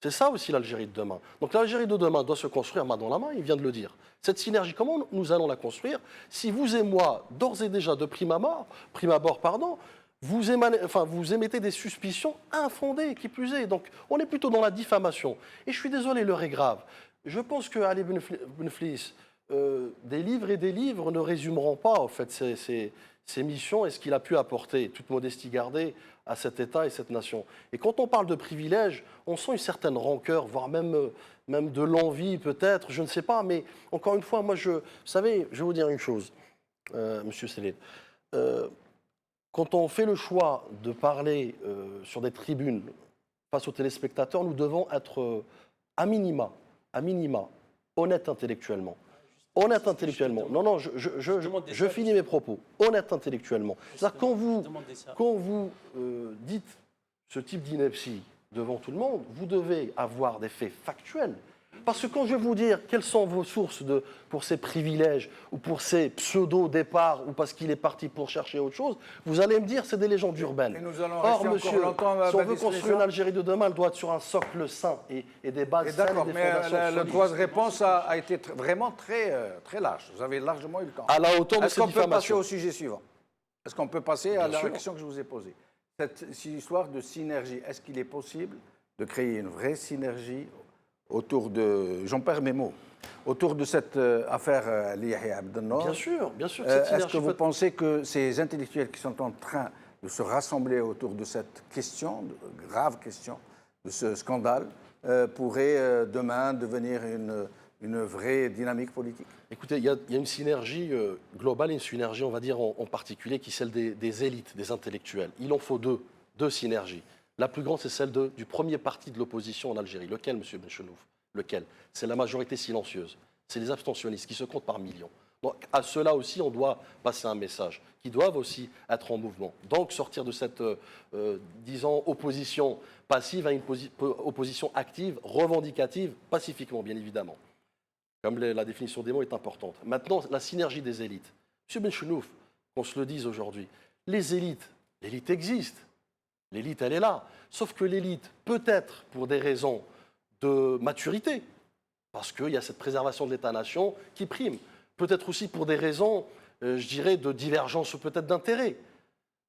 C'est ça aussi l'Algérie de demain. Donc l'Algérie de demain doit se construire main dans la main, il vient de le dire. Cette synergie, comment nous allons la construire si vous et moi, d'ores et déjà de prime abord, vous émettez des suspicions infondées, qui plus est. Donc on est plutôt dans la diffamation. Et je suis désolé, l'heure est grave. Je pense que Ali Benflis, des livres et des livres ne résumeront pas en fait ses missions et ce qu'il a pu apporter, toute modestie gardée, à cet État et cette nation. Et quand on parle de privilèges, on sent une certaine rancœur, voire même de l'envie peut-être, je ne sais pas. Mais encore une fois, moi, vous savez, je vais vous dire une chose, Monsieur Céline. Quand on fait le choix de parler sur des tribunes face aux téléspectateurs, nous devons être à minima, honnêtes intellectuellement. Honnête intellectuellement. Non, non, je finis mes propos. Honnête intellectuellement. C'est-à-dire quand vous dites ce type d'ineptie devant tout le monde, vous devez avoir des faits factuels. Parce que quand je vais vous dire quelles sont vos sources pour ces privilèges ou pour ces pseudo-départs ou parce qu'il est parti pour chercher autre chose, vous allez me dire c'est des légendes urbaines. Et nous allons Or, rester monsieur, encore longtemps si on veut construire une Algérie de demain, elle doit être sur un socle sain et des bases saines D'accord, et des mais fondations le solides. droit de réponse a été vraiment très large. Vous avez largement eu le temps. À la hauteur de Est-ce ces qu'on peut passer diffamations. au sujet suivant? Est-ce qu'on peut passer à Bien la sûr. question que je vous ai posée? Cette histoire de synergie, est-ce qu'il est possible de créer une vraie synergie autour de, j'en perds mes mots, autour de cette affaire Yahya Abdel-Nour? Bien sûr, cette Est-ce synergie que vous peut- pensez que ces intellectuels qui sont en train de se rassembler autour de cette question, de grave question, de ce scandale, pourraient demain devenir une vraie dynamique politique? Écoutez, il y a une synergie globale et une synergie, on va dire, en particulier, qui est celle des élites, des intellectuels. Il en faut deux synergies. La plus grande, c'est celle du premier parti de l'opposition en Algérie. Lequel, M. Benchenouf? Lequel? C'est la majorité silencieuse. C'est les abstentionnistes qui se comptent par millions. Donc à ceux-là aussi, on doit passer un message, qui doivent aussi être en mouvement. Donc sortir de cette, disons, opposition passive à une opposition active, revendicative, pacifiquement, bien évidemment. Comme la définition des mots est importante. Maintenant, la synergie des élites. M. Benchenouf, qu'on se le dise aujourd'hui, l'élite existe. L'élite, elle est là. Sauf que l'élite, peut-être pour des raisons de maturité, parce qu'il y a cette préservation de l'État-nation qui prime. Peut-être aussi pour des raisons, je dirais, de divergence ou peut-être d'intérêt.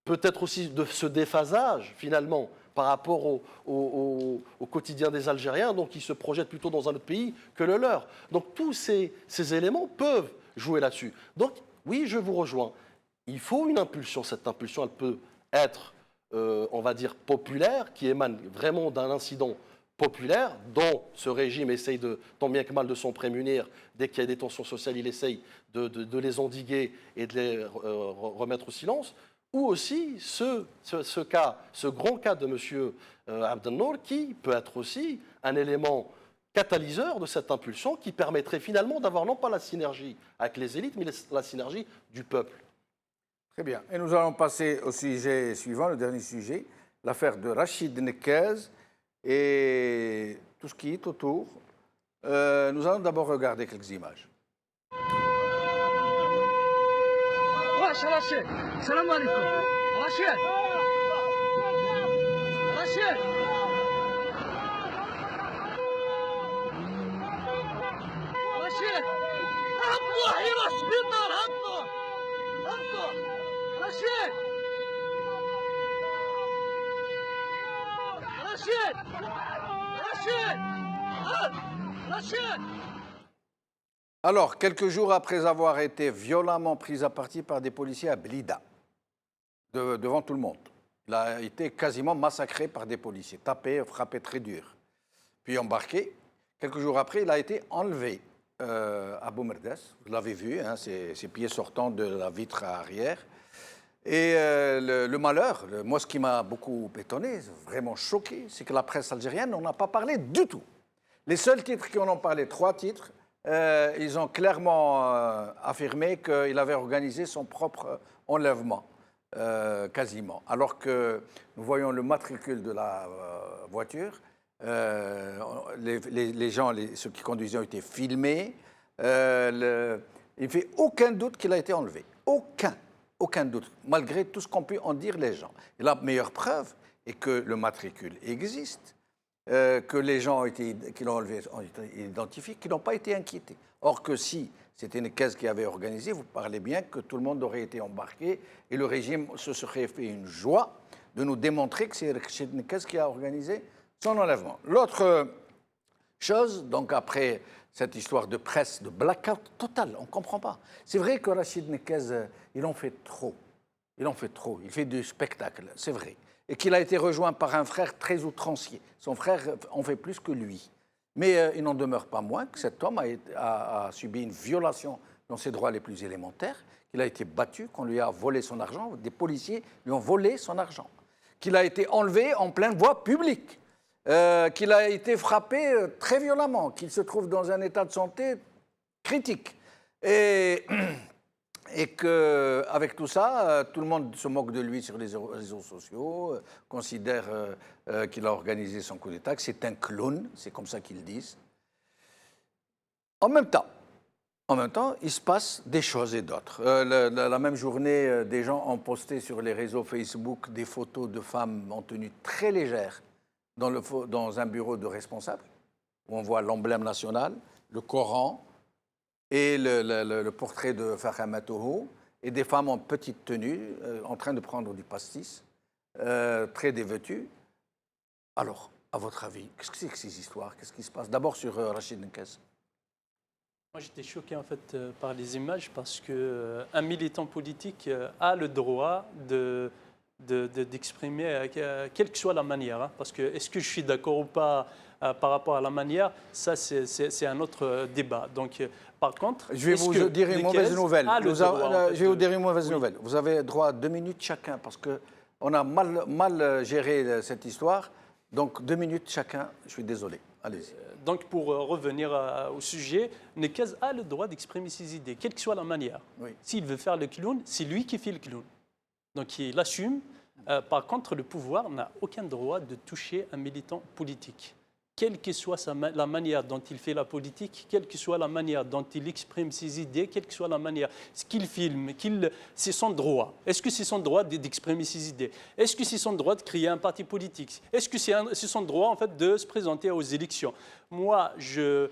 Peut-être aussi de ce déphasage, finalement, par rapport au quotidien des Algériens, donc ils se projettent plutôt dans un autre pays que le leur. Donc tous ces éléments peuvent jouer là-dessus. Donc oui, je vous rejoins. Il faut une impulsion. Cette impulsion, elle peut être, on va dire, populaire, qui émane vraiment d'un incident populaire, dont ce régime essaye tant bien que mal de s'en prémunir. Dès qu'il y a des tensions sociales, il essaye de les endiguer et de les remettre au silence. Ou aussi ce grand cas de M. Abdelnour, qui peut être aussi un élément catalyseur de cette impulsion qui permettrait finalement d'avoir non pas la synergie avec les élites, mais la synergie du peuple. Très bien. Et nous allons passer au sujet suivant, le dernier sujet, l'affaire de Rachid Nekez et tout ce qui est autour. Nous allons d'abord regarder quelques images. رشيد السلام عليكم رشيد رشيد رشيد هبطوا حيرش بالنار هبطوا رشيد رشيد رشيد رشيد. Alors, quelques jours après avoir été violemment pris à partie par des policiers à Blida, devant tout le monde, il a été quasiment massacré par des policiers, tapé, frappé très dur, puis embarqué. Quelques jours après, il a été enlevé à Boumerdes. Vous l'avez vu, hein, ses pieds sortant de la vitre arrière. Et le malheur, moi ce qui m'a beaucoup étonné, vraiment choqué, c'est que la presse algérienne n'en a pas parlé du tout. Les seuls titres qui en ont parlé, 3 titres, ils ont clairement affirmé qu'il avait organisé son propre enlèvement, quasiment. Alors que nous voyons le matricule de la voiture, les gens, ceux qui conduisaient ont été filmés. Il ne fait aucun doute qu'il a été enlevé. Aucun doute, malgré tout ce qu'ont pu en dire les gens. Et la meilleure preuve est que le matricule existe. Que les gens qui l'ont enlevé ont été identifiés, qui n'ont pas été inquiétés. Or que si c'était une caisse qui avait organisé, vous parlez bien que tout le monde aurait été embarqué et le régime se serait fait une joie de nous démontrer que c'est une caisse qui a organisé son enlèvement. L'autre chose, donc après cette histoire de presse, de blackout total, on ne comprend pas. C'est vrai que Rachid Nekez, il en fait trop. Il fait du spectacle, c'est vrai. Et qu'il a été rejoint par un frère très outrancier. Son frère en fait plus que lui. Mais il n'en demeure pas moins que cet homme a subi une violation dans ses droits les plus élémentaires, qu'il a été battu, qu'on lui a volé son argent, des policiers lui ont volé son argent, qu'il a été enlevé en pleine voie publique, qu'il a été frappé très violemment, qu'il se trouve dans un état de santé critique. Et qu'avec tout ça, tout le monde se moque de lui sur les réseaux sociaux, considère qu'il a organisé son coup d'État, que c'est un clown, c'est comme ça qu'ils disent. En même temps, il se passe des choses et d'autres. La même journée, des gens ont posté sur les réseaux Facebook des photos de femmes en tenue très légère dans un bureau de responsable, où on voit l'emblème national, le Coran, et le portrait de Fahima Toho, et des femmes en petite tenue, en train de prendre du pastis, très dévêtues. Alors, à votre avis, qu'est-ce que c'est que ces histoires? Qu'est-ce qui se passe? D'abord sur Rachid Nekez. Moi, j'étais choqué en fait par les images parce qu'un militant politique a le droit d'exprimer, quelle que soit la manière. Hein, parce que est-ce que je suis d'accord ou pas par rapport à la manière, ça c'est un autre débat. Donc, par contre, je vais vous dire une mauvaise nouvelle. Je vais vous dire une mauvaise nouvelle. Vous avez droit à 2 minutes chacun parce que On a mal géré cette histoire. Donc 2 minutes chacun, je suis désolé. Allez-y. Donc, pour revenir au sujet, Nekez a le droit d'exprimer ses idées, quelle que soit la manière. Oui. S'il veut faire le clown, c'est lui qui fait le clown. Donc, il assume. Par contre, le pouvoir n'a aucun droit de toucher un militant politique. Quelle que soit la manière dont il fait la politique, quelle que soit la manière dont il exprime ses idées, quelle que soit la manière, ce qu'il filme, c'est son droit. Est-ce que c'est son droit d'exprimer ses idées? Est-ce que c'est son droit de créer un parti politique? Est-ce que c'est son droit en fait, de se présenter aux élections? Moi, je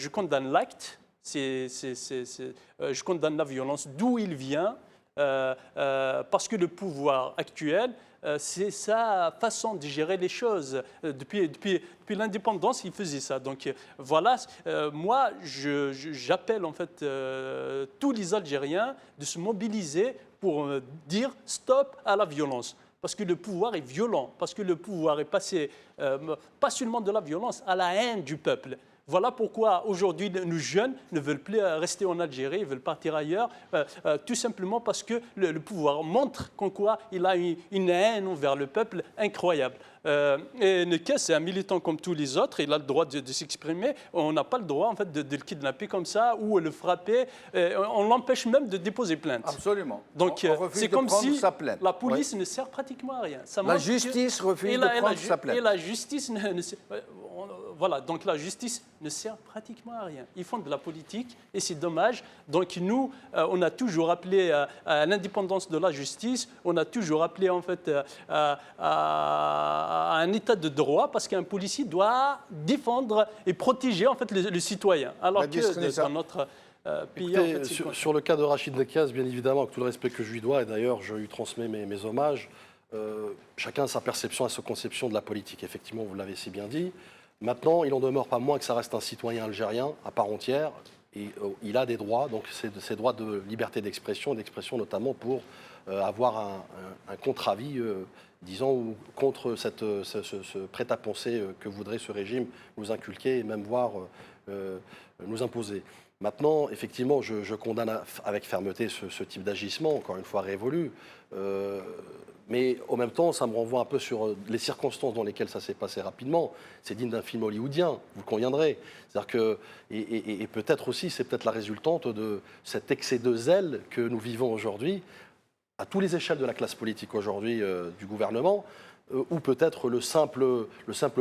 condamne l'acte, je condamne la violence d'où il vient, parce que le pouvoir actuel, c'est sa façon de gérer les choses. Depuis l'indépendance, il faisait ça. Donc voilà, moi, j'appelle en fait tous les Algériens de se mobiliser pour dire stop à la violence. Parce que le pouvoir est violent, parce que le pouvoir est passé, pas seulement de la violence, à la haine du peuple. Voilà pourquoi aujourd'hui nos jeunes ne veulent plus rester en Algérie, ils veulent partir ailleurs, tout simplement parce que le pouvoir montre qu'en quoi il a une haine envers le peuple incroyable. Et Nekez, c'est un militant comme tous les autres, il a le droit de s'exprimer. On n'a pas le droit en fait, de le kidnapper comme ça ou le frapper. On l'empêche même de déposer plainte. Absolument. Donc c'est comme si la police oui. ne sert pratiquement à rien. La justice refuse de prendre sa plainte. Et la justice voilà, donc la justice ne sert pratiquement à rien. Ils font de la politique et c'est dommage. Donc nous, on a toujours appelé à l'indépendance de la justice, on a toujours appelé en fait à un état de droit parce qu'un policier doit défendre et protéger en fait le citoyen. Alors que dans notre pays, écoutez, en fait, sur le cas de Rachid Nekez, bien évidemment, avec tout le respect que je lui dois, et d'ailleurs je lui transmets mes hommages, chacun a sa perception et sa conception de la politique. Effectivement, vous l'avez si bien dit. Maintenant, il n'en demeure pas moins que ça reste un citoyen algérien à part entière et il a des droits, donc ces droits de liberté d'expression notamment pour avoir un contre-avis, disons, contre ce prêt-à-penser que voudrait ce régime nous inculquer et même voire nous imposer. Maintenant, effectivement, je condamne avec fermeté ce type d'agissement, encore une fois révolu. Mais en même temps, ça me renvoie un peu sur les circonstances dans lesquelles ça s'est passé rapidement. C'est digne d'un film hollywoodien, vous conviendrez. C'est-à-dire que, et peut-être aussi, c'est peut-être la résultante de cet excès de zèle que nous vivons aujourd'hui, à tous les échelles de la classe politique aujourd'hui du gouvernement, ou peut-être le simple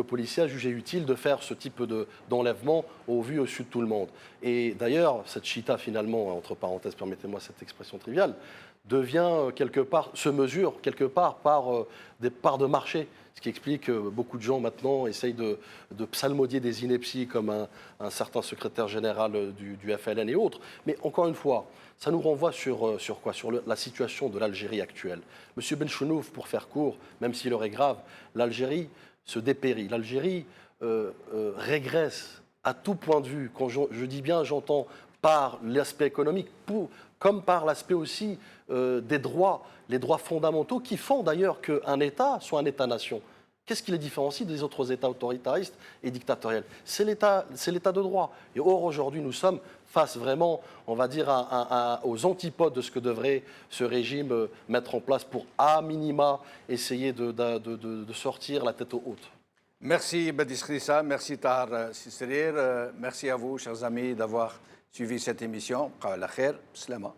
policier a jugé utile de faire ce type d'enlèvement au vu, au su de tout le monde. Et d'ailleurs, cette chita, finalement, entre parenthèses, permettez-moi cette expression triviale, se mesure quelque part par des parts de marché. Ce qui explique que beaucoup de gens maintenant essayent de psalmodier des inepties comme un certain secrétaire général du FLN et autres. Mais encore une fois, ça nous renvoie sur quoi? Sur la situation de l'Algérie actuelle. Monsieur Benchounouf, pour faire court, même si l'heure est grave, l'Algérie se dépérit. L'Algérie régresse à tout point de vue. Quand je dis bien, j'entends par l'aspect économique, comme par l'aspect aussi des droits, les droits fondamentaux qui font d'ailleurs qu'un État soit un État-nation. Qu'est-ce qui les différencie des autres États autoritaristes et dictatoriels? C'est l'État de droit. Et or, aujourd'hui, nous sommes face vraiment, on va dire, aux antipodes de ce que devrait ce régime mettre en place pour, à minima, essayer de sortir la tête haute. Merci Badis Rissa, merci Tahar Sisserir, merci à vous, chers amis, d'avoir suivi cette émission. La khair, slama.